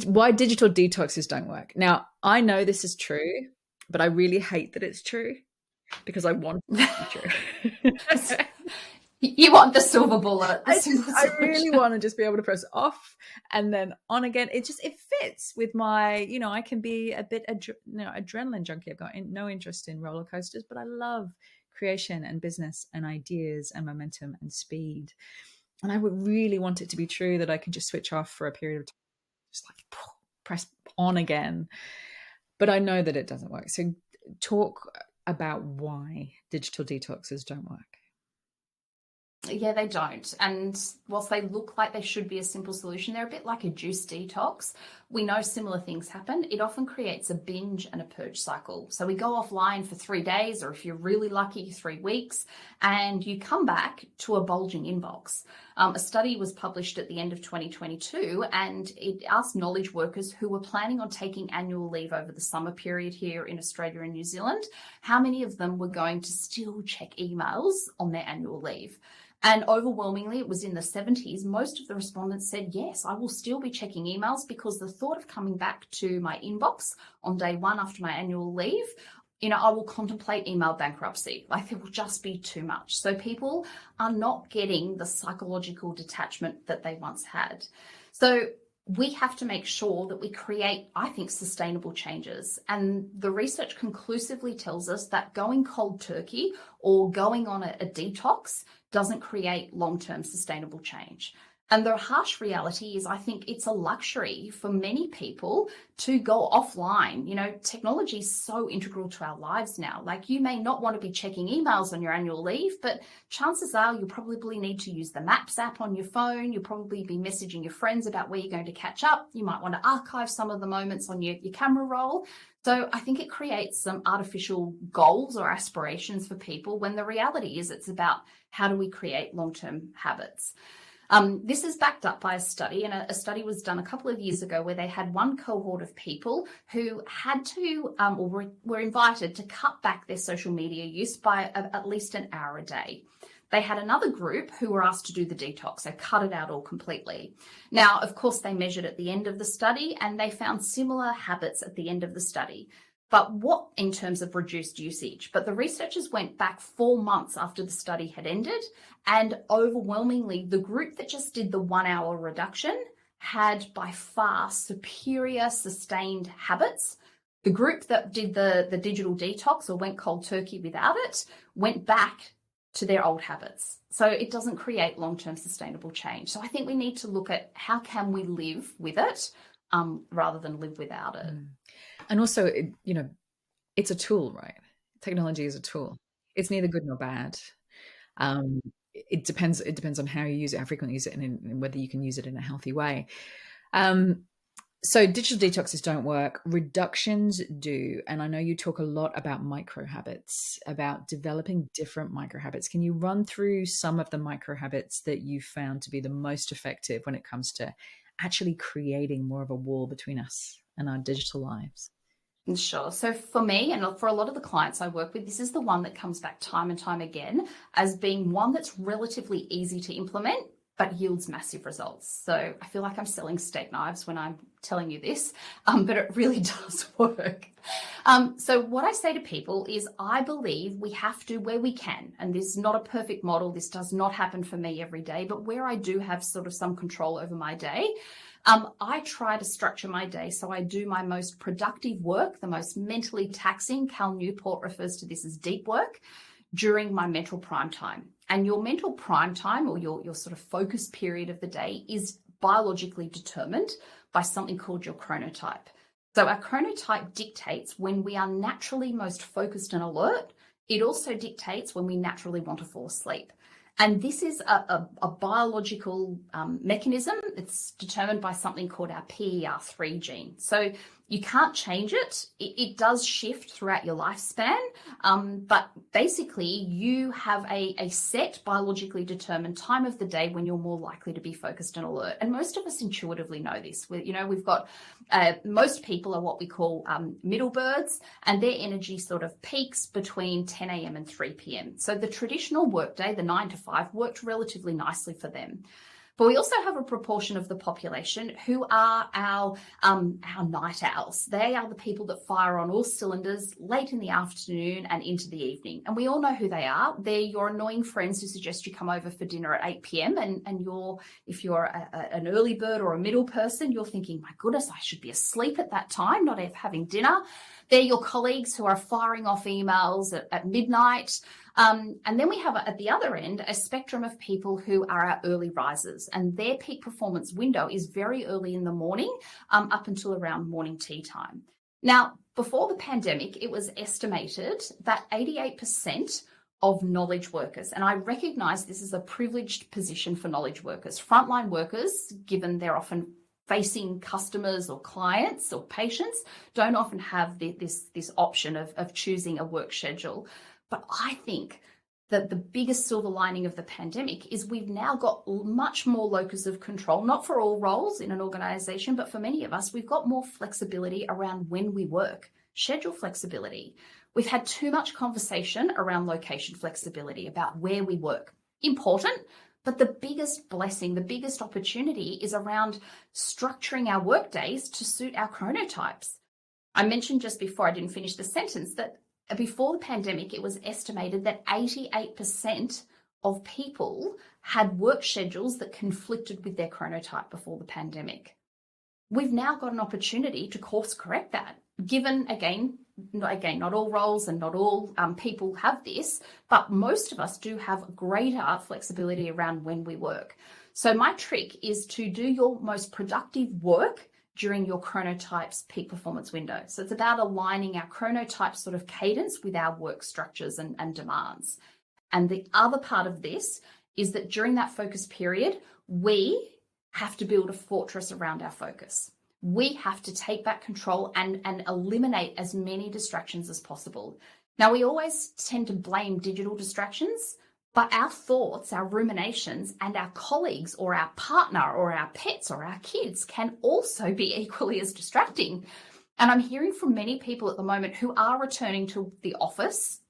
why digital detoxes don't work. Now, I know this is true, but I really hate that it's true because I want it to be true. You want the silver bullet. I really want to just be able to press off and then on again. It fits with my, I can be a bit adrenaline junkie. I've got no interest in roller coasters, but I love creation and business and ideas and momentum and speed. And I would really want it to be true that I can just switch off for a period of time, just like press on again. But I know that it doesn't work. So talk about why digital detoxes don't work. Yeah, they don't. And whilst they look like they should be a simple solution, they're a bit like a juice detox. We know similar things happen. It often creates a binge and a purge cycle. So we go offline for 3 days, or if you're really lucky, 3 weeks, and you come back to a bulging inbox. A study was published at the end of 2022, and it asked knowledge workers who were planning on taking annual leave over the summer period here in Australia and New Zealand, how many of them were going to still check emails on their annual leave. And overwhelmingly, it was in the 70s. Most of the respondents said, yes, I will still be checking emails because the thought of coming back to my inbox on day 1 after my annual leave, I will contemplate email bankruptcy. Like, it will just be too much. So people are not getting the psychological detachment that they once had. So we have to make sure that we create, I think, sustainable changes. And the research conclusively tells us that going cold turkey or going on a detox doesn't create long-term sustainable change. And the harsh reality is, I think it's a luxury for many people to go offline. Technology is so integral to our lives now. Like, you may not want to be checking emails on your annual leave, but chances are you'll probably need to use the Maps app on your phone. You'll probably be messaging your friends about where you're going to catch up. You might want to archive some of the moments on your camera roll. So I think it creates some artificial goals or aspirations for people, when the reality is it's about how do we create long-term habits. This is backed up by a study, and a study was done a couple of years ago where they had one cohort of people who had to, or were invited to cut back their social media use by at least an hour a day. They had another group who were asked to do the detox, so cut it out all completely. Now, of course, they measured at the end of the study and they found similar habits at the end of the study. But what in terms of reduced usage? But the researchers went back 4 months after the study had ended, and overwhelmingly, the group that just did the 1 hour reduction had by far superior sustained habits. The group that did the digital detox or went cold turkey without it went back to their old habits. So it doesn't create long-term sustainable change. So I think we need to look at how can we live with it rather than live without it. And also, it's a tool, right? Technology is a tool. It's neither good nor bad. It depends on how you use it, how frequently you use it, and whether you can use it in a healthy way. So digital detoxes don't work. Reductions do. And I know you talk a lot about micro habits, about developing different micro habits. Can you run through some of the micro habits that you found to be the most effective when it comes to actually creating more of a wall between us and our digital lives? Sure. So for me, and for a lot of the clients I work with, this is the one that comes back time and time again as being one that's relatively easy to implement, but yields massive results. So I feel like I'm selling steak knives when I'm telling you this, but it really does work. So what I say to people is, I believe we have to, where we can, and this is not a perfect model, this does not happen for me every day, but where I do have sort of some control over my day, I try to structure my day so I do my most productive work, the most mentally taxing, Cal Newport refers to this as deep work, during my mental prime time. And your mental prime time, or your sort of focus period of the day, is biologically determined by something called your chronotype. So our chronotype dictates when we are naturally most focused and alert. It also dictates when we naturally want to fall asleep. And this is a biological mechanism. It's determined by something called our PER3 gene. So you can't change it. It does shift throughout your lifespan. But basically, you have a set biologically determined time of the day when you're more likely to be focused and alert. And most of us intuitively know this. We've got most people are what we call middle birds, and their energy sort of peaks between 10 a.m. and 3 p.m. So the traditional workday, the 9 to 5, worked relatively nicely for them. But we also have a proportion of the population who are our night owls. They are the people that fire on all cylinders late in the afternoon and into the evening. And we all know who they are. They're your annoying friends who suggest you come over for dinner at 8 p.m. And if you're an early bird or a middle person, you're thinking, my goodness, I should be asleep at that time, not having dinner. They're your colleagues who are firing off emails at midnight. And then we have at the other end a spectrum of people who are our early risers, and their peak performance window is very early in the morning, up until around morning tea time. Now, before the pandemic, it was estimated that 88% of knowledge workers, and I recognize this is a privileged position for knowledge workers, frontline workers, given they're often facing customers or clients or patients, don't often have this option of choosing a work schedule. But I think that the biggest silver lining of the pandemic is we've now got much more locus of control, not for all roles in an organization, but for many of us, we've got more flexibility around when we work, schedule flexibility. We've had too much conversation around location flexibility, about where we work. Important, but the biggest blessing, the biggest opportunity is around structuring our work days to suit our chronotypes. I mentioned just before I didn't finish the sentence that before the pandemic, it was estimated that 88% of people had work schedules that conflicted with their chronotype before the pandemic. We've now got an opportunity to course correct that, given, not all roles and not all people have this, but most of us do have greater flexibility around when we work. So my trick is to do your most productive work during your chronotype's peak performance window. So it's about aligning our chronotype sort of cadence with our work structures and demands. And the other part of this is that during that focus period, we have to build a fortress around our focus. We have to take back control and eliminate as many distractions as possible. Now, we always tend to blame digital distractions, but our thoughts, our ruminations, and our colleagues or our partner or our pets or our kids can also be equally as distracting. And I'm hearing from many people at the moment who are returning to the office,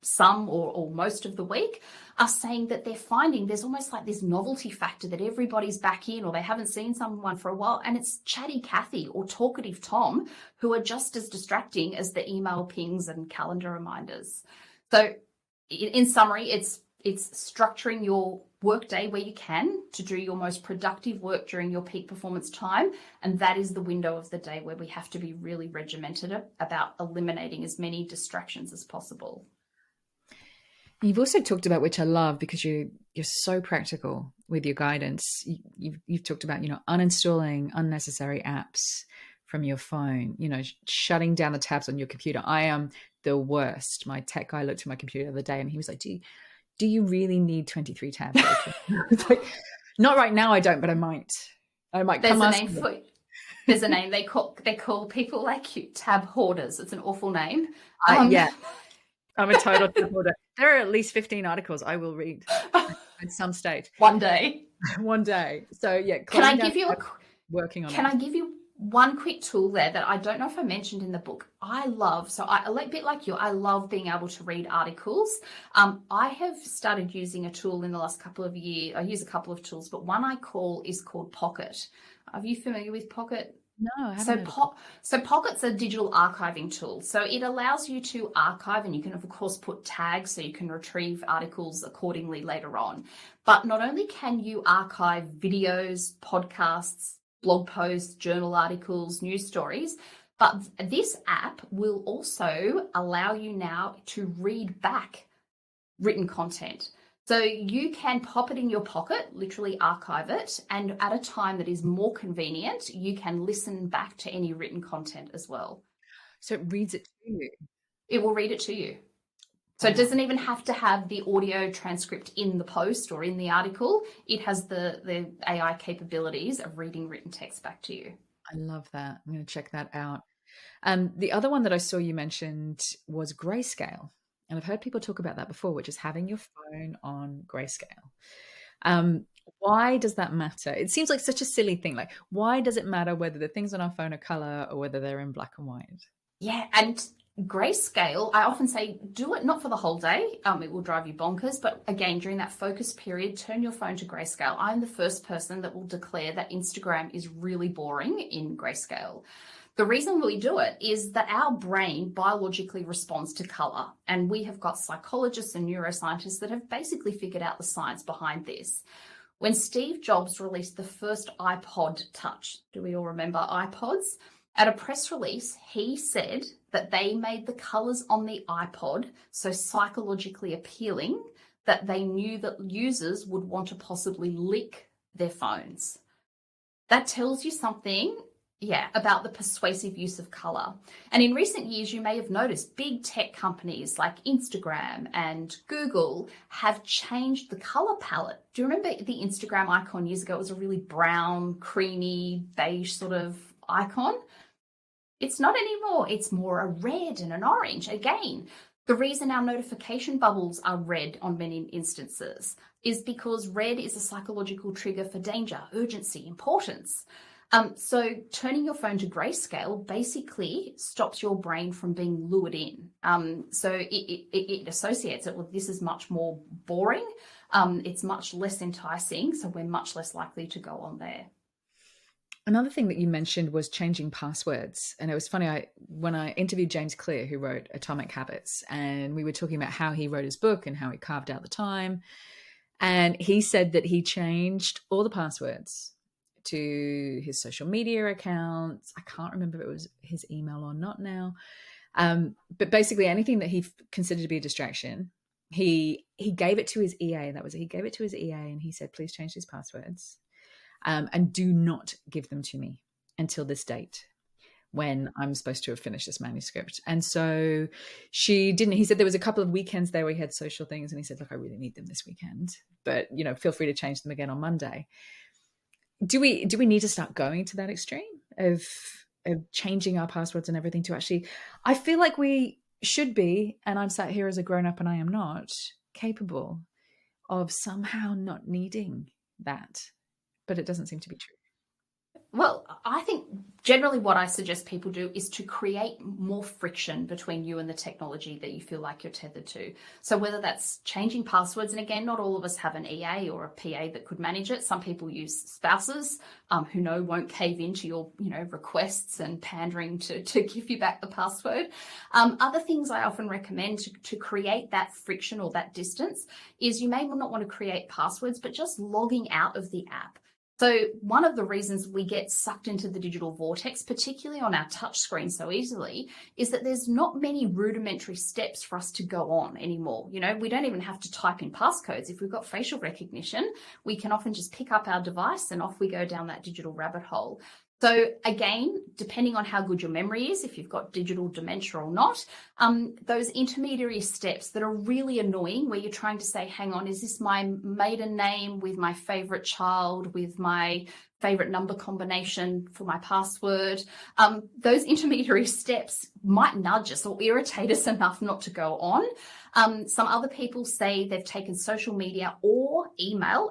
some or most of the week, are saying that they're finding there's almost like this novelty factor that everybody's back in or they haven't seen someone for a while. And it's chatty Kathy or talkative Tom who are just as distracting as the email pings and calendar reminders. So in summary, it's structuring your workday where you can to do your most productive work during your peak performance time. And that is the window of the day where we have to be really regimented about eliminating as many distractions as possible. You've also talked about, which I love because you're so practical with your guidance. You've talked about, uninstalling unnecessary apps from your phone, shutting down the tabs on your computer. I am the worst. My tech guy looked at my computer the other day and he was like, do you really need 23 tabs? It's like, not right now, I don't, but I might. There's a name for it. There's a name. They call people like you tab hoarders. It's an awful name. Yeah. I'm a total tab hoarder. There are at least 15 articles I will read at some stage. One day. So yeah. Can I give you I give you one quick tool there that I don't know if I mentioned in the book? I love, a bit like you, I love being able to read articles. I have started using a tool in the last couple of years. I use a couple of tools, but one is called Pocket. Are you familiar with Pocket? No, I haven't. So Pocket's a digital archiving tool. So it allows you to archive, and you can of course put tags so you can retrieve articles accordingly later on. But not only can you archive videos, podcasts, blog posts, journal articles, news stories, but this app will also allow you now to read back written content. So you can pop it in your pocket, literally archive it, and at a time that is more convenient, you can listen back to any written content as well. So it reads it to you? It will read it to you. So it doesn't even have to have the audio transcript in the post or in the article. It has the AI capabilities of reading written text back to you. I love that. I'm going to check that out. The other one that I saw you mentioned was grayscale. And I've heard people talk about that before, which is having your phone on grayscale. Why does that matter? It seems like such a silly thing. Like, why does it matter whether the things on our phone are color or whether they're in black and white? Yeah, and grayscale, I often say, do it not for the whole day. It will drive you bonkers. But again, during that focus period, turn your phone to grayscale. I'm the first person that will declare that Instagram is really boring in grayscale. The reason we do it is that our brain biologically responds to color. And we have got psychologists and neuroscientists that have basically figured out the science behind this. When Steve Jobs released the first iPod Touch, do we all remember iPods? At a press release, he said that they made the colors on the iPod so psychologically appealing that they knew that users would want to possibly lick their phones. That tells you something, about the persuasive use of color. And in recent years, you may have noticed big tech companies like Instagram and Google have changed the color palette. Do you remember the Instagram icon years ago? It was a really brown, creamy, beige sort of icon. It's not anymore. It's more a red and an orange. Again, the reason our notification bubbles are red on many instances is because red is a psychological trigger for danger, urgency, importance. So turning your phone to grayscale basically stops your brain from being lured in. So it associates it with this is much more boring. It's much less enticing. So we're much less likely to go on there. Another thing that you mentioned was changing passwords. And it was funny, when I interviewed James Clear, who wrote Atomic Habits, and we were talking about how he wrote his book and how he carved out the time. And he said that he changed all the passwords to his social media accounts. I can't remember if it was his email or not now. But basically anything that he considered to be a distraction, he gave it to his EA. He gave it to his EA and he said, please change these passwords. And do not give them to me until this date when I'm supposed to have finished this manuscript. And so she didn't. He said there was a couple of weekends there where he had social things and he said, look, I really need them this weekend, but feel free to change them again on Monday. Do we need to start going to that extreme of changing our passwords and everything to actually, I feel like we should be, and I'm sat here as a grown-up and I am not capable of somehow not needing that. But it doesn't seem to be true. Well, I think generally what I suggest people do is to create more friction between you and the technology that you feel like you're tethered to. So whether that's changing passwords, and again, not all of us have an EA or a PA that could manage it. Some people use spouses who won't cave into your requests and pandering to give you back the password. Other things I often recommend to create that friction or that distance is you may not want to create passwords, but just logging out of the app. So one of the reasons we get sucked into the digital vortex, particularly on our touch screen so easily, is that there's not many rudimentary steps for us to go on anymore. We don't even have to type in passcodes. If we've got facial recognition, we can often just pick up our device and off we go down that digital rabbit hole. So again, depending on how good your memory is, if you've got digital dementia or not, those intermediary steps that are really annoying where you're trying to say, hang on, is this my maiden name with my favorite child, with my favorite number combination for my password? Those intermediary steps might nudge us or irritate us enough not to go on. Some other people say they've taken social media or email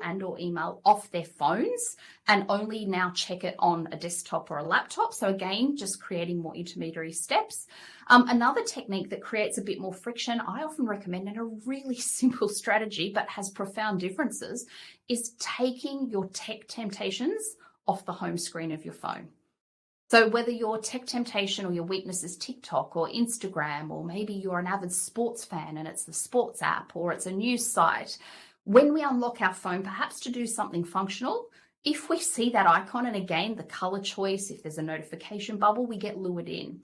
off their phones and only now check it on a desktop or a laptop. So again, just creating more intermediary steps. Another technique that creates a bit more friction, I often recommend, and a really simple strategy but has profound differences, is taking your tech temptations off the home screen of your phone. So whether your tech temptation or your weakness is TikTok or Instagram, or maybe you're an avid sports fan and it's the sports app or it's a news site, when we unlock our phone, perhaps to do something functional, if we see that icon, and again, the color choice, if there's a notification bubble, we get lured in.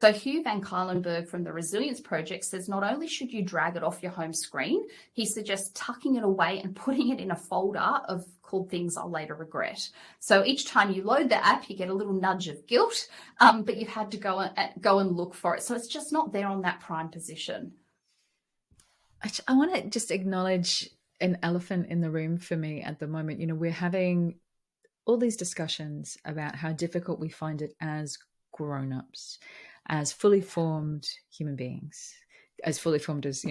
So Hugh Van Cuylenberg from the Resilience Project says not only should you drag it off your home screen, he suggests tucking it away and putting it in a folder called things I'll later regret. So each time you load the app, you get a little nudge of guilt, but you've had to go and look for it. So it's just not there on that prime position. I want to just acknowledge an elephant in the room for me at the moment. We're having all these discussions about how difficult we find it as grown-ups, as fully formed human beings, as fully formed as,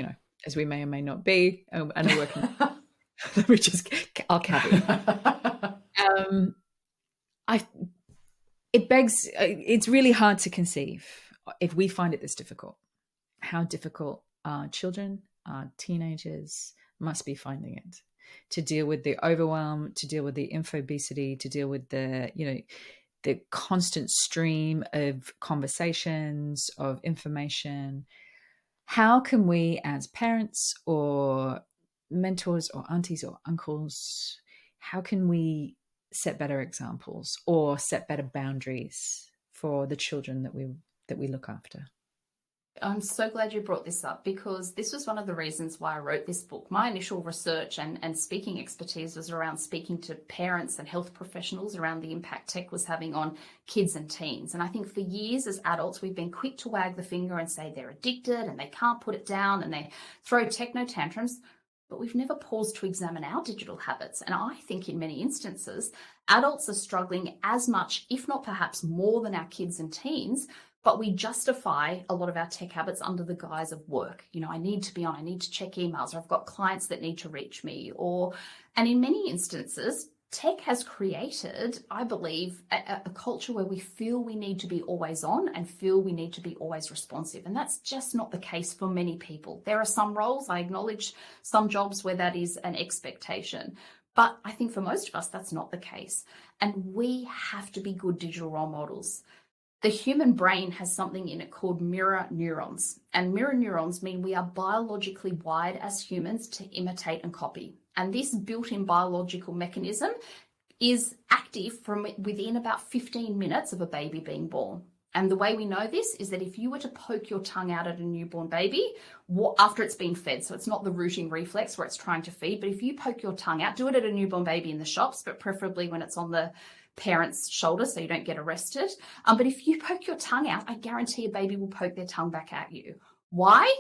as we may or may not be, and are working. Let me just, I'll caveat. It's really hard to conceive, if we find it this difficult, how difficult our children, our teenagers must be finding it, to deal with the overwhelm, to deal with the infobesity, to deal with the constant stream of conversations, of information. How can we as parents or mentors or aunties or uncles, how can we set better examples or set better boundaries for the children that we look after? I'm so glad you brought this up, because this was one of the reasons why I wrote this book. My initial research and speaking expertise was around speaking to parents and health professionals around the impact tech was having on kids and teens. And I think for years as adults, we've been quick to wag the finger and say they're addicted and they can't put it down and they throw techno tantrums, but we've never paused to examine our digital habits. And I think in many instances, adults are struggling as much, if not perhaps more than our kids and teens, but we justify a lot of our tech habits under the guise of work. I need to be on, I need to check emails, or I've got clients that need to reach me. And in many instances, tech has created, I believe, a culture where we feel we need to be always on and feel we need to be always responsive. And that's just not the case for many people. There are some roles, I acknowledge some jobs where that is an expectation. But I think for most of us, that's not the case. And we have to be good digital role models. The human brain has something in it called mirror neurons. And mirror neurons mean we are biologically wired as humans to imitate and copy. And this built-in biological mechanism is active from within about 15 minutes of a baby being born. And the way we know this is that if you were to poke your tongue out at a newborn baby after it's been fed, so it's not the rooting reflex where it's trying to feed, but if you poke your tongue out, do it at a newborn baby in the shops, but preferably when it's on the parent's shoulder so you don't get arrested. But if you poke your tongue out, I guarantee a baby will poke their tongue back at you. Why?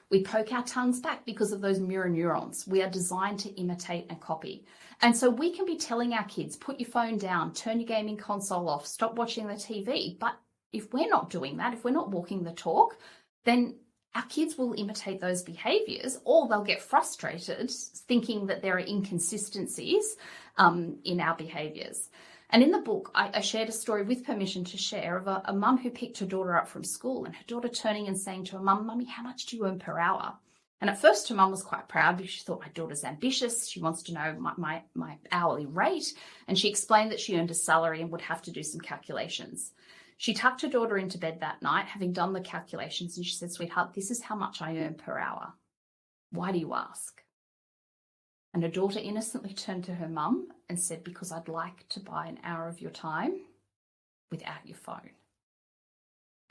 We poke our tongues back because of those mirror neurons. We are designed to imitate and copy. And so we can be telling our kids, put your phone down, turn your gaming console off, stop watching the TV. But if we're not doing that, if we're not walking the talk, then our kids will imitate those behaviors, or they'll get frustrated thinking that there are inconsistencies in our behaviors. And in the book, I shared a story with permission to share of a mum who picked her daughter up from school, and her daughter turning and saying to her mum, "Mummy, how much do you earn per hour?" And at first her mum was quite proud because she thought, my daughter's ambitious. She wants to know my hourly rate. And she explained that she earned a salary and would have to do some calculations. She tucked her daughter into bed that night, having done the calculations, and she said, "Sweetheart, this is how much I earn per hour. Why do you ask?" And her daughter innocently turned to her mum and said, "Because I'd like to buy an hour of your time without your phone."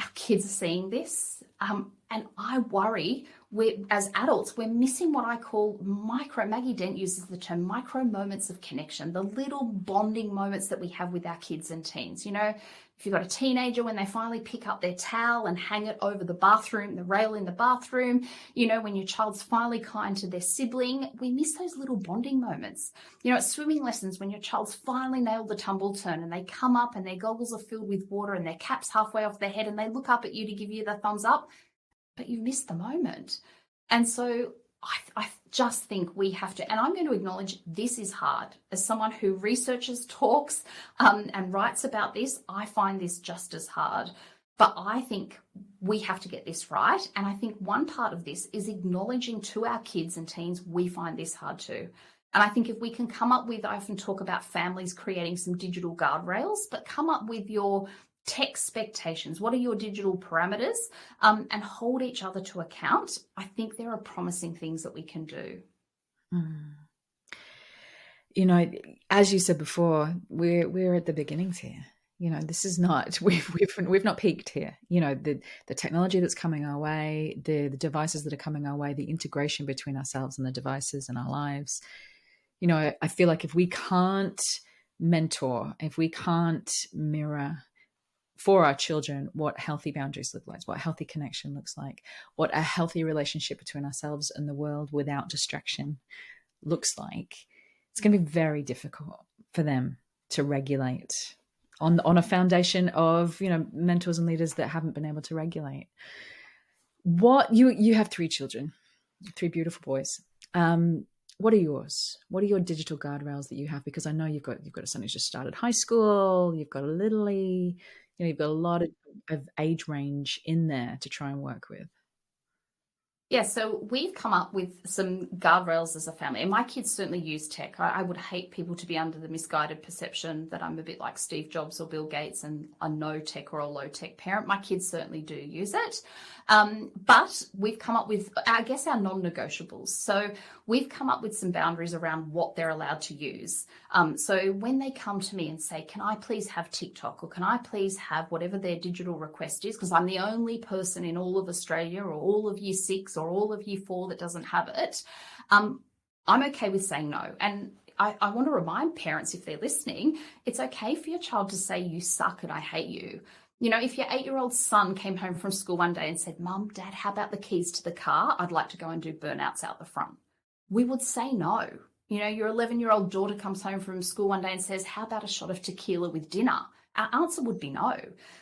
Our kids are seeing this, and I worry as adults, we're missing what I call Maggie Dent uses the term micro moments of connection, the little bonding moments that we have with our kids and teens. If you've got a teenager, when they finally pick up their towel and hang it over the bathroom, the rail in the bathroom, when your child's finally kind to their sibling, we miss those little bonding moments. At swimming lessons, when your child's finally nailed the tumble turn and they come up and their goggles are filled with water and their cap's halfway off their head and they look up at you to give you the thumbs up, but you've missed the moment. And so I just think we have to, and I'm going to acknowledge this is hard. As someone who researches, talks, and writes about this, I find this just as hard. But I think we have to get this right. And I think one part of this is acknowledging to our kids and teens, we find this hard too. And I think if we can come up with, I often talk about families creating some digital guardrails, but come up with your tech expectations. What are your digital parameters? And hold each other to account. I think there are promising things that we can do. As you said before, we're at the beginnings here. This is not, we've not peaked here. The technology that's coming our way, the devices that are coming our way, the integration between ourselves and the devices and our lives. I feel like if we can't mentor, if we can't mirror for our children what healthy boundaries look like, what healthy connection looks like, what a healthy relationship between ourselves and the world without distraction looks like, it's going to be very difficult for them to regulate on a foundation of, you know, mentors and leaders that haven't been able to regulate. What you have 3 children, 3 beautiful boys. What are yours? What are your digital guardrails that you have? Because I know you've got a son who's just started high school, you've got a Littly, you know, you've got a lot of age range in there to try and work with. Yeah, so we've come up with some guardrails as a family, and my kids certainly use tech. I would hate people to be under the misguided perception that I'm a bit like Steve Jobs or Bill Gates and a no-tech or a low-tech parent. My kids certainly do use it. But we've come up with, I guess, our non-negotiables. So we've come up with some boundaries around what they're allowed to use. So when they come to me and say, can I please have TikTok, or can I please have whatever their digital request is, because I'm the only person in all of Australia or all of year 6 or all of year 4 that doesn't have it, I'm okay with saying no. And I want to remind parents, if they're listening, it's okay for your child to say you suck and I hate you. You know, if your 8-year-old son came home from school one day and said, Mum, Dad, how about the keys to the car? I'd like to go and do burnouts out the front. We would say no. You know, your 11-year-old daughter comes home from school one day and says, how about a shot of tequila with dinner? Our answer would be no.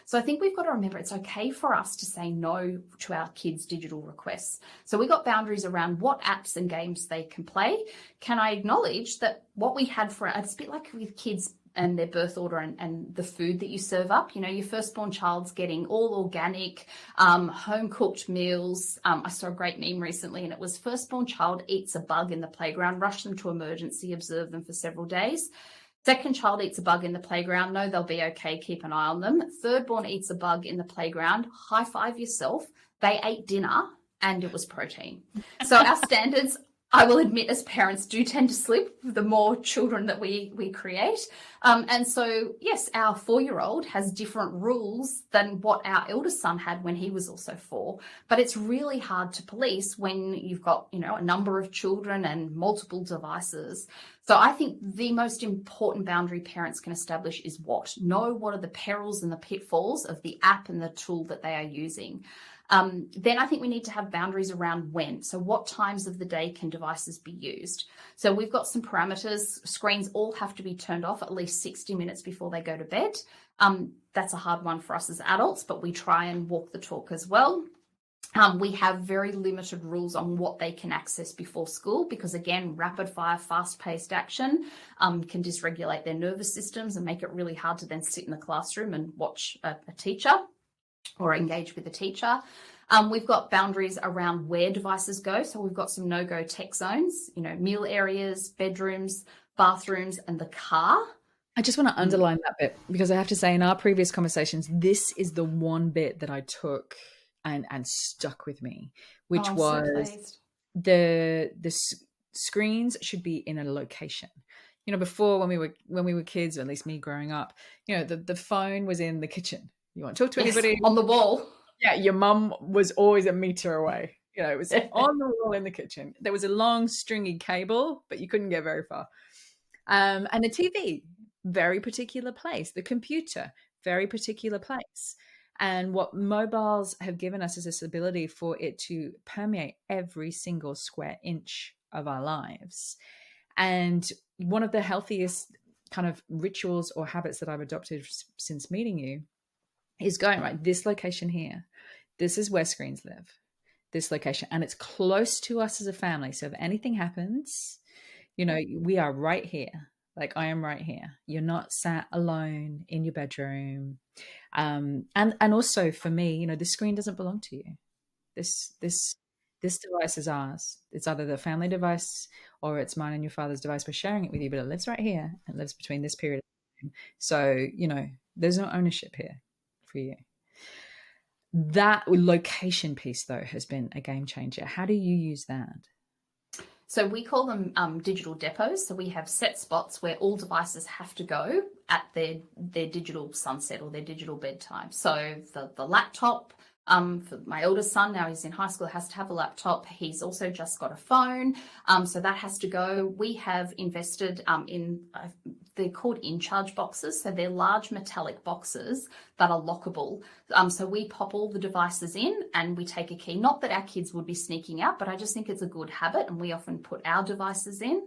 So I think we've got to remember it's okay for us to say no to our kids' digital requests. So we got boundaries around what apps and games they can play. Can I acknowledge that what we had for it's a bit like with kids and their birth order and the food that you serve up. You know, your firstborn child's getting all organic, home-cooked meals. I saw a great meme recently, and it was firstborn child eats a bug in the playground, rush them to emergency, observe them for several days. Second child eats a bug in the playground. No, they'll be okay. Keep an eye on them. Thirdborn eats a bug in the playground. High five yourself. They ate dinner and it was protein. So our standards, I will admit, as parents do tend to slip the more children that we create. And so, yes, our 4-year-old has different rules than what our eldest son had when he was also 4. But it's really hard to police when you've got, you know, a number of children and multiple devices. So I think the most important boundary parents can establish is know what are the perils and the pitfalls of the app and the tool that they are using. Then I think we need to have boundaries around when. So what times of the day can devices be used? So we've got some parameters. Screens all have to be turned off at least 60 minutes before they go to bed. That's a hard one for us as adults, but we try and walk the talk as well. We have very limited rules on what they can access before school because, again, rapid fire, fast-paced action can dysregulate their nervous systems and make it really hard to then sit in the classroom and watch a teacher or engage with a teacher. We've got boundaries around where devices go. So we've got some no-go tech zones, you know, meal areas, bedrooms, bathrooms, and the car. I just want to underline that bit because I have to say in our previous conversations, this is the one bit that I took and stuck with me, which was the screens should be in a location. You know, before when we were kids, or at least me growing up, you know, the phone was in the kitchen. You want to talk to anybody? On the wall. Yeah, your mum was always a meter away. You know, it was on the wall in the kitchen. There was a long stringy cable, but you couldn't get very far. And the TV, very particular place. The computer, very particular place. And what mobiles have given us is this ability for it to permeate every single square inch of our lives. And one of the healthiest kind of rituals or habits that I've adopted since meeting you is going, right, this location here, this is where screens live, this location, and it's close to us as a family. So if anything happens, you know, we are right here. Like I am right here. You're not sat alone in your bedroom. And also for me, you know, the screen doesn't belong to you. This device is ours. It's either the family device or it's mine and your father's device. We're sharing it with you, but it lives right here. It lives between this period of time. So, you know, there's no ownership here for you. That location piece, though, has been a game changer. How do you use that? So we call them digital depots. So we have set spots where all devices have to go at their digital sunset or their digital bedtime. So the laptop For my eldest son, now he's in high school, has to have a laptop. He's also just got a phone, so that has to go. We have invested in, they're called in-charge boxes. So they're large metallic boxes that are lockable. So we pop all the devices in and we take a key. Not that our kids would be sneaking out, but I just think it's a good habit, and we often put our devices in.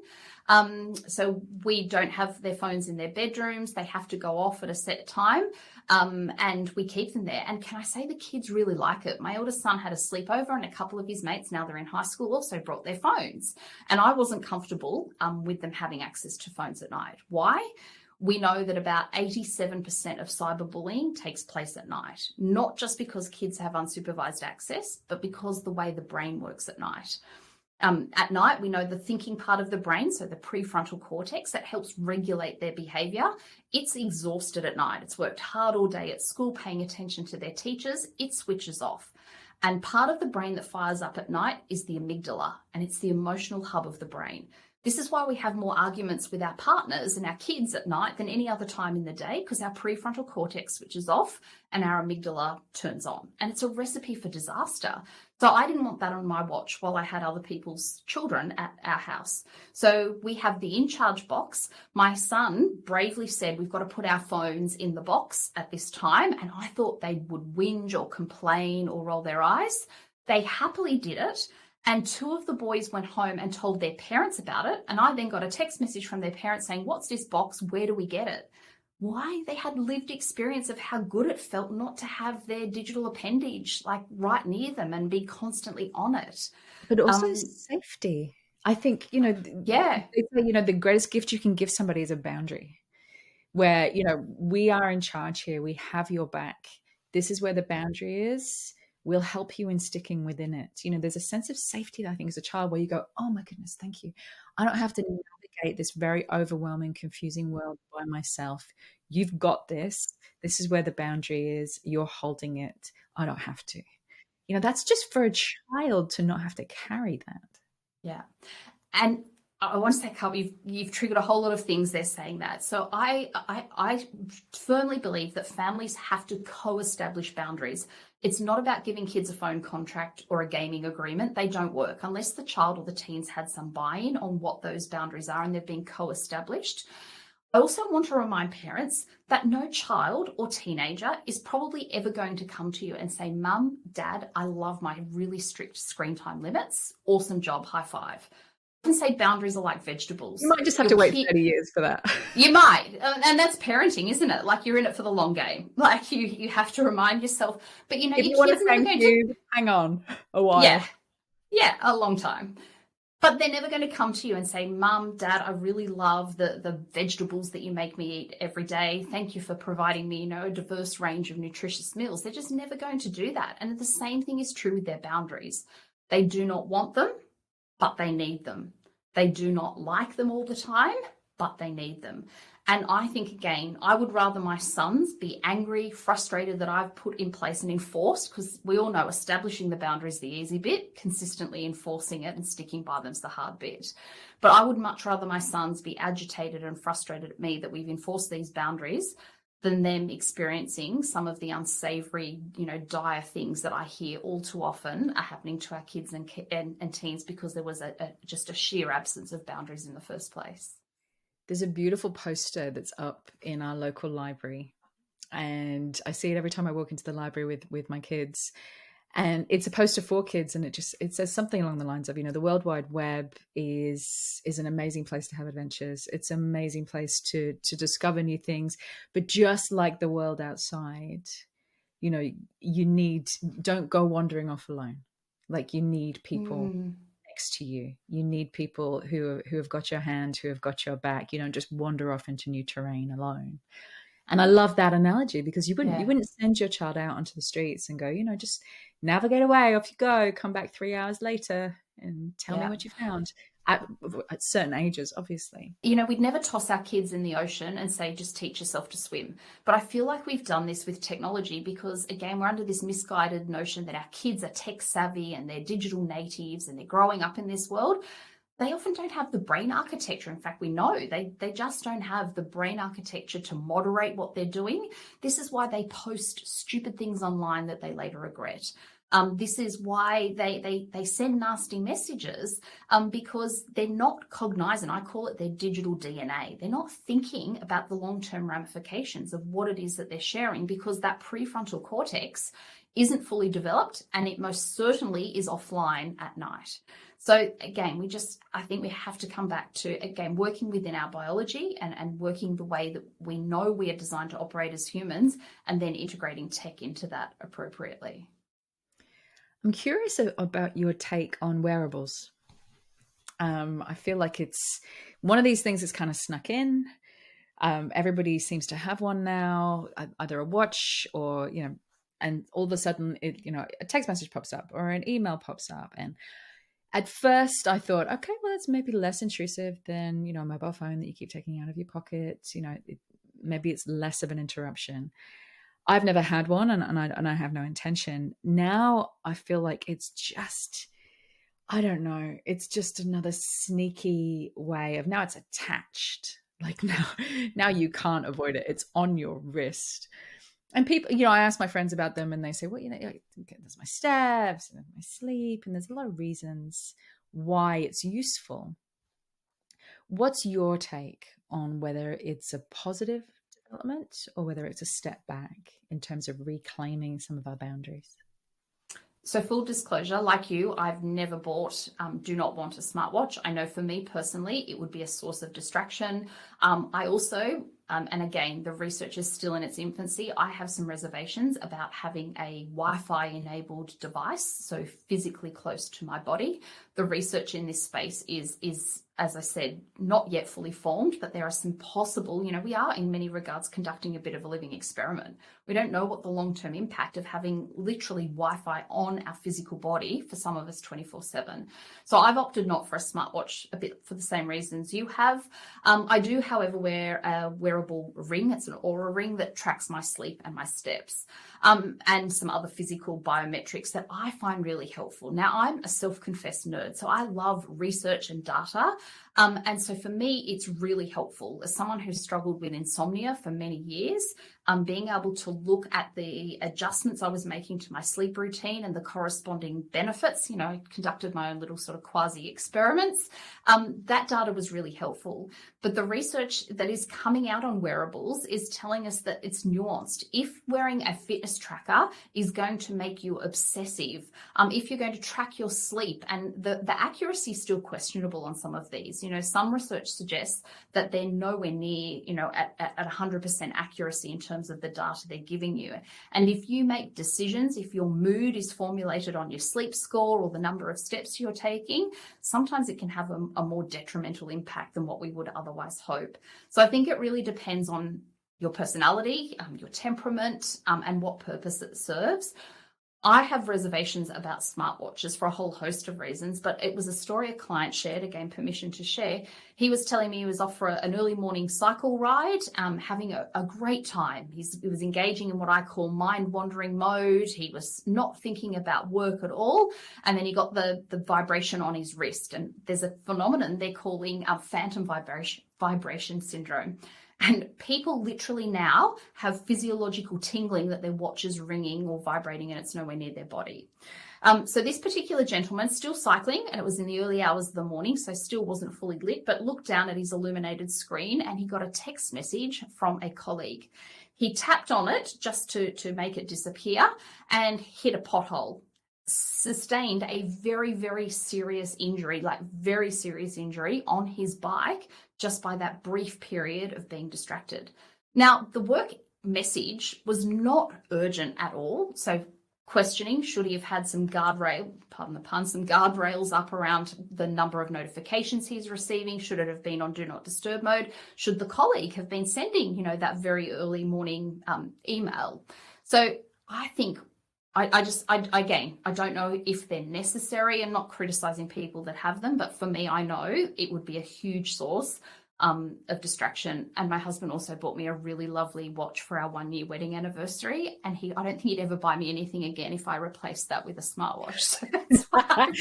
So we don't have their phones in their bedrooms. They have to go off at a set time, and we keep them there. And can I say the kids really like it? My eldest son had a sleepover, and a couple of his mates, now they're in high school, also brought their phones. And I wasn't comfortable with them having access to phones at night. Why? We know that about 87% of cyberbullying takes place at night, not just because kids have unsupervised access, but because the way the brain works at night. At night, we know the thinking part of the brain, so the prefrontal cortex, that helps regulate their behavior. It's exhausted at night. It's worked hard all day at school, paying attention to their teachers. It switches off. And part of the brain that fires up at night is the amygdala, and it's the emotional hub of the brain. This is why we have more arguments with our partners and our kids at night than any other time in the day, because our prefrontal cortex switches off and our amygdala turns on. And it's a recipe for disaster. So I didn't want that on my watch while I had other people's children at our house. So we have the in-charge box. My son bravely said, we've got to put our phones in the box at this time. And I thought they would whinge or complain or roll their eyes. They happily did it. And two of the boys went home and told their parents about it. And I then got a text message from their parents saying, what's this box? Where do we get it? Why? They had lived experience of how good it felt not to have their digital appendage like right near them and be constantly on it. But also safety. I think, they say, the greatest gift you can give somebody is a boundary where, we are in charge here. We have your back. This is where the boundary is. We'll help you in sticking within it. There's a sense of safety that I think as a child where you go, oh my goodness, thank you. I don't have to navigate this very overwhelming, confusing world by myself. You've got this. This is where the boundary is. You're holding it. I don't have to. That's just for a child to not have to carry that. Yeah. And I want to say, Carl, you've triggered a whole lot of things there saying that. So I firmly believe that families have to co-establish boundaries. It's not about giving kids a phone contract or a gaming agreement. They don't work unless the child or the teens had some buy-in on what those boundaries are and they've been co-established. I also want to remind parents that no child or teenager is probably ever going to come to you and say, Mum, Dad, I love my really strict screen time limits. Awesome job. High five. I can say boundaries are like vegetables. You might just have to wait 30 years for that. You might. And that's parenting, isn't it? Like you're in it for the long game. Like you have to remind yourself. But if you want to thank you, hang on a while. Yeah, a long time. But they're never going to come to you and say, Mum, Dad, I really love the vegetables that you make me eat every day. Thank you for providing me, a diverse range of nutritious meals. They're just never going to do that. And the same thing is true with their boundaries. They do not want them, but they need them. They do not like them all the time, but they need them. And I think, again, I would rather my sons be angry, frustrated that I've put in place and enforced, because we all know establishing the boundary is the easy bit, consistently enforcing it and sticking by them is the hard bit. But I would much rather my sons be agitated and frustrated at me that we've enforced these boundaries than them experiencing some of the unsavory, dire things that I hear all too often are happening to our kids and teens because there was just a sheer absence of boundaries in the first place. There's a beautiful poster that's up in our local library, and I see it every time I walk into the library with my kids. And it's a poster for kids, and it says something along the lines of, the World Wide Web is an amazing place to have adventures. It's an amazing place to discover new things. But just like the world outside, don't go wandering off alone. Like, you need people next to you. You need people who have got your hand, who have got your back. You don't just wander off into new terrain alone. And I love that analogy, because you wouldn't send your child out onto the streets and go, just navigate away, off you go, come back 3 hours later and tell me what you found. At certain ages, obviously. We'd never toss our kids in the ocean and say, just teach yourself to swim. But I feel like we've done this with technology because, again, we're under this misguided notion that our kids are tech savvy and they're digital natives and they're growing up in this world. they often don't have the brain architecture. In fact, we know they just don't have the brain architecture to moderate what they're doing. This is why they post stupid things online that they later regret. This is why they send nasty messages, because they're not cognizant. I call it their digital DNA. They're not thinking about the long-term ramifications of what it is that they're sharing, because that prefrontal cortex isn't fully developed, and it most certainly is offline at night. So again, I think we have to come back to, again, working within our biology and working the way that we know we are designed to operate as humans, and then integrating tech into that appropriately. I'm curious about your take on wearables. I feel like it's one of these things that's kind of snuck in. Everybody seems to have one now, either a watch or, and all of a sudden a text message pops up or an email pops up. And at first I thought, okay, well, it's maybe less intrusive than, a mobile phone that you keep taking out of your pocket. Maybe it's less of an interruption. I've never had one, and I have no intention. Now I feel like it's just, I don't know, it's just another sneaky way of, now it's attached. Like now you can't avoid it. It's on your wrist. And people, I ask my friends about them, and they say, well, there's my steps and my sleep, and there's a lot of reasons why it's useful. What's your take on whether it's a positive development or whether it's a step back in terms of reclaiming some of our boundaries? So full disclosure, like you, I've never bought, do not want a smartwatch. I know for me personally, it would be a source of distraction. I also, and again, the research is still in its infancy, I have some reservations about having a Wi-Fi enabled device, so physically close to my body. The research in this space is, as I said, not yet fully formed, but there are some possible, we are in many regards conducting a bit of a living experiment. We don't know what the long-term impact of having literally Wi-Fi on our physical body, for some of us 24/7. So I've opted not for a smartwatch, a bit for the same reasons you have. I do, however, wear a wearable ring. It's an Oura ring that tracks my sleep and my steps, and some other physical biometrics that I find really helpful. Now, I'm a self-confessed nerd, so I love research and data. And so for me, it's really helpful. As someone who's struggled with insomnia for many years, being able to look at the adjustments I was making to my sleep routine and the corresponding benefits, I conducted my own little sort of quasi experiments. That data was really helpful. But the research that is coming out on wearables is telling us that it's nuanced. If wearing a fitness tracker is going to make you obsessive, if you're going to track your sleep, and the accuracy is still questionable on some of these. Some research suggests that they're nowhere near, at 100% accuracy in terms of the data they're giving you. And if you make decisions, if your mood is formulated on your sleep score or the number of steps you're taking, sometimes it can have a more detrimental impact than what we would otherwise hope. So I think it really depends on your personality, your temperament, and what purpose it serves. I have reservations about smartwatches for a whole host of reasons, but it was a story a client shared, again, permission to share. He was telling me he was off for an early morning cycle ride, having a great time. He was engaging in what I call mind-wandering mode. He was not thinking about work at all. And then he got the vibration on his wrist. And there's a phenomenon they're calling phantom vibration syndrome. And people literally now have physiological tingling that their watch is ringing or vibrating and it's nowhere near their body. So this particular gentleman, still cycling, and it was in the early hours of the morning, so still wasn't fully lit, but looked down at his illuminated screen and he got a text message from a colleague. He tapped on it just to make it disappear and hit a pothole. Sustained a very, very serious injury, on his bike just by that brief period of being distracted. Now, the work message was not urgent at all. So questioning, should he have had some pardon the pun, some guardrails up around the number of notifications he's receiving? Should it have been on do not disturb mode? Should the colleague have been sending, that very early morning email? So I think I don't know if they're necessary. I'm not criticizing people that have them, but for me, I know it would be a huge source of distraction. And my husband also bought me a really lovely watch for our 1-year wedding anniversary. And I don't think he'd ever buy me anything again if I replaced that with a smartwatch. So that's why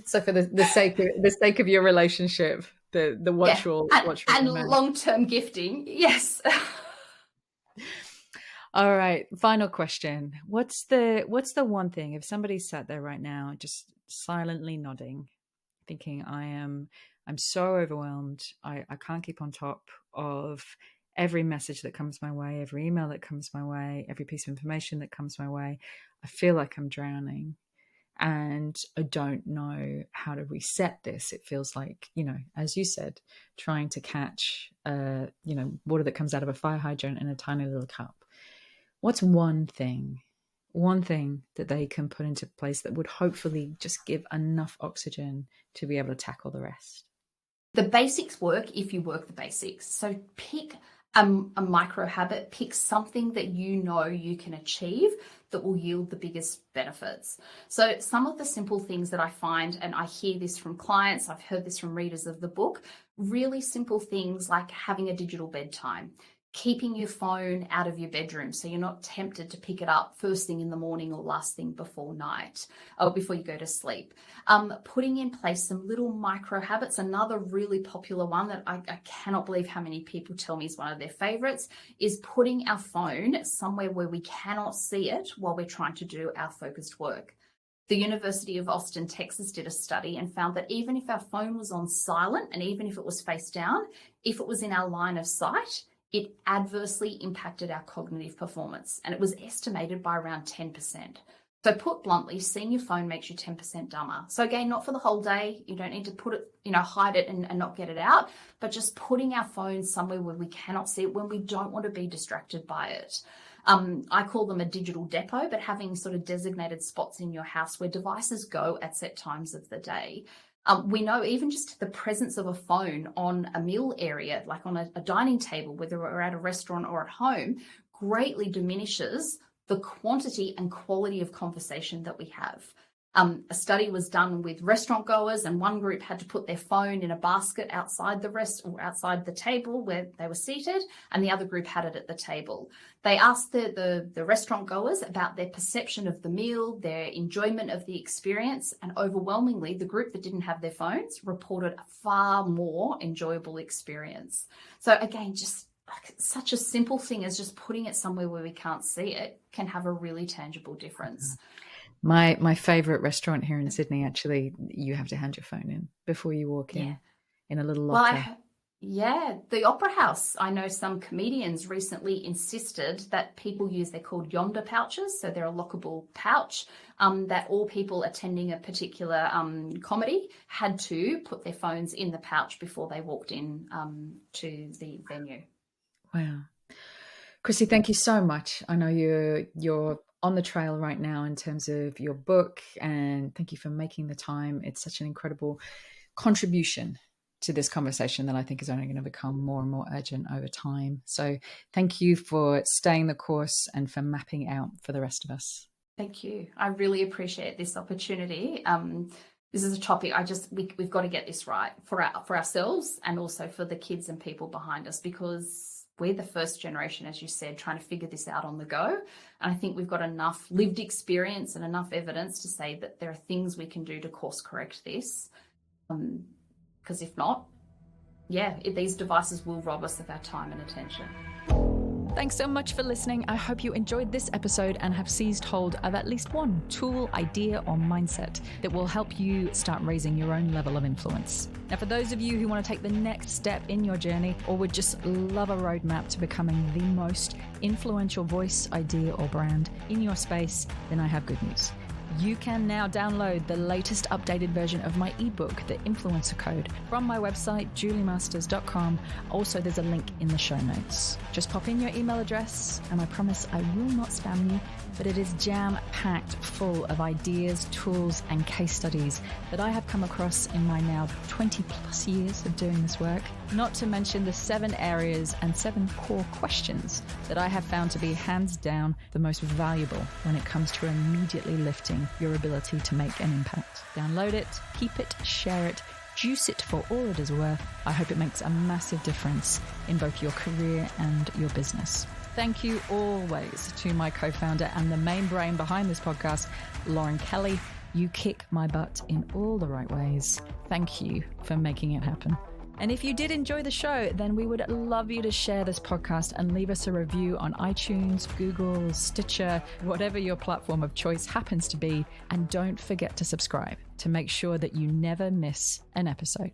So for the sake of your relationship, the watchful and man. long-term gifting, yes. All right, final question. What's the one thing, if somebody's sat there right now just silently nodding, thinking I'm so overwhelmed, I can't keep on top of every message that comes my way, every email that comes my way, every piece of information that comes my way, I feel like I'm drowning and I don't know how to reset this. It feels like, as you said, trying to catch water that comes out of a fire hydrant in a tiny little cup. What's one thing that they can put into place that would hopefully just give enough oxygen to be able to tackle the rest? The basics work if you work the basics. So pick a micro habit, pick something that you know you can achieve that will yield the biggest benefits. So some of the simple things that I find, and I hear this from clients, I've heard this from readers of the book, really simple things like having a digital bedtime, keeping your phone out of your bedroom so you're not tempted to pick it up first thing in the morning or last thing before night or before you go to sleep. Putting in place some little micro habits. Another really popular one that I cannot believe how many people tell me is one of their favorites is putting our phone somewhere where we cannot see it while we're trying to do our focused work. The University of Austin, Texas did a study and found that even if our phone was on silent and even if it was face down, if it was in our line of sight, it adversely impacted our cognitive performance, and it was estimated by around 10%. So put bluntly, seeing your phone makes you 10% dumber. So again, not for the whole day. You don't need to put it, hide it and not get it out, but just putting our phone somewhere where we cannot see it when we don't want to be distracted by it. I call them a digital depot, but having sort of designated spots in your house where devices go at set times of the day. We know even just the presence of a phone on a meal area, like on a dining table, whether we're at a restaurant or at home, greatly diminishes the quantity and quality of conversation that we have. A study was done with restaurant goers, and one group had to put their phone in a basket outside the table where they were seated, and the other group had it at the table. They asked the restaurant goers about their perception of the meal, their enjoyment of the experience, and overwhelmingly, the group that didn't have their phones reported a far more enjoyable experience. So again, just like such a simple thing as just putting it somewhere where we can't see it can have a really tangible difference. My favorite restaurant here in Sydney, actually, you have to hand your phone in before you walk in a little locker. The Opera House. I know some comedians recently insisted that people use, they're called Yonder pouches. So they're a lockable pouch that all people attending a particular comedy had to put their phones in the pouch before they walked in to the venue. Wow. Kristy, thank you so much. I know you're on the trail right now in terms of your book, and thank you for making the time. It's such an incredible contribution to this conversation that I think is only going to become more and more urgent over time. So thank you for staying the course and for mapping out for the rest of us. Thank you. I really appreciate this opportunity. This is a topic we've got to get this right for ourselves and also for the kids and people behind us, because we're the first generation, as you said, trying to figure this out on the go. And I think we've got enough lived experience and enough evidence to say that there are things we can do to course correct this. Because if not, these devices will rob us of our time and attention. Thanks so much for listening. I hope you enjoyed this episode and have seized hold of at least one tool, idea, or mindset that will help you start raising your own level of influence. Now, for those of you who want to take the next step in your journey or would just love a roadmap to becoming the most influential voice, idea, or brand in your space, then I have good news. You can now download the latest updated version of my ebook, The Influencer Code, from my website, juliemasters.com. Also, there's a link in the show notes. Just pop in your email address, and I promise I will not spam you, but it is jam-packed full of ideas, tools, and case studies that I have come across in my now 20 plus years of doing this work. Not to mention the 7 areas and 7 core questions that I have found to be hands down the most valuable when it comes to immediately lifting your ability to make an impact. Download it, keep it, share it, juice it for all it is worth. I hope it makes a massive difference in both your career and your business. Thank you always to my co-founder and the main brain behind this podcast, Lauren Kelly. You kick my butt in all the right ways. Thank you for making it happen. And if you did enjoy the show, then we would love you to share this podcast and leave us a review on iTunes, Google, Stitcher, whatever your platform of choice happens to be. And don't forget to subscribe to make sure that you never miss an episode.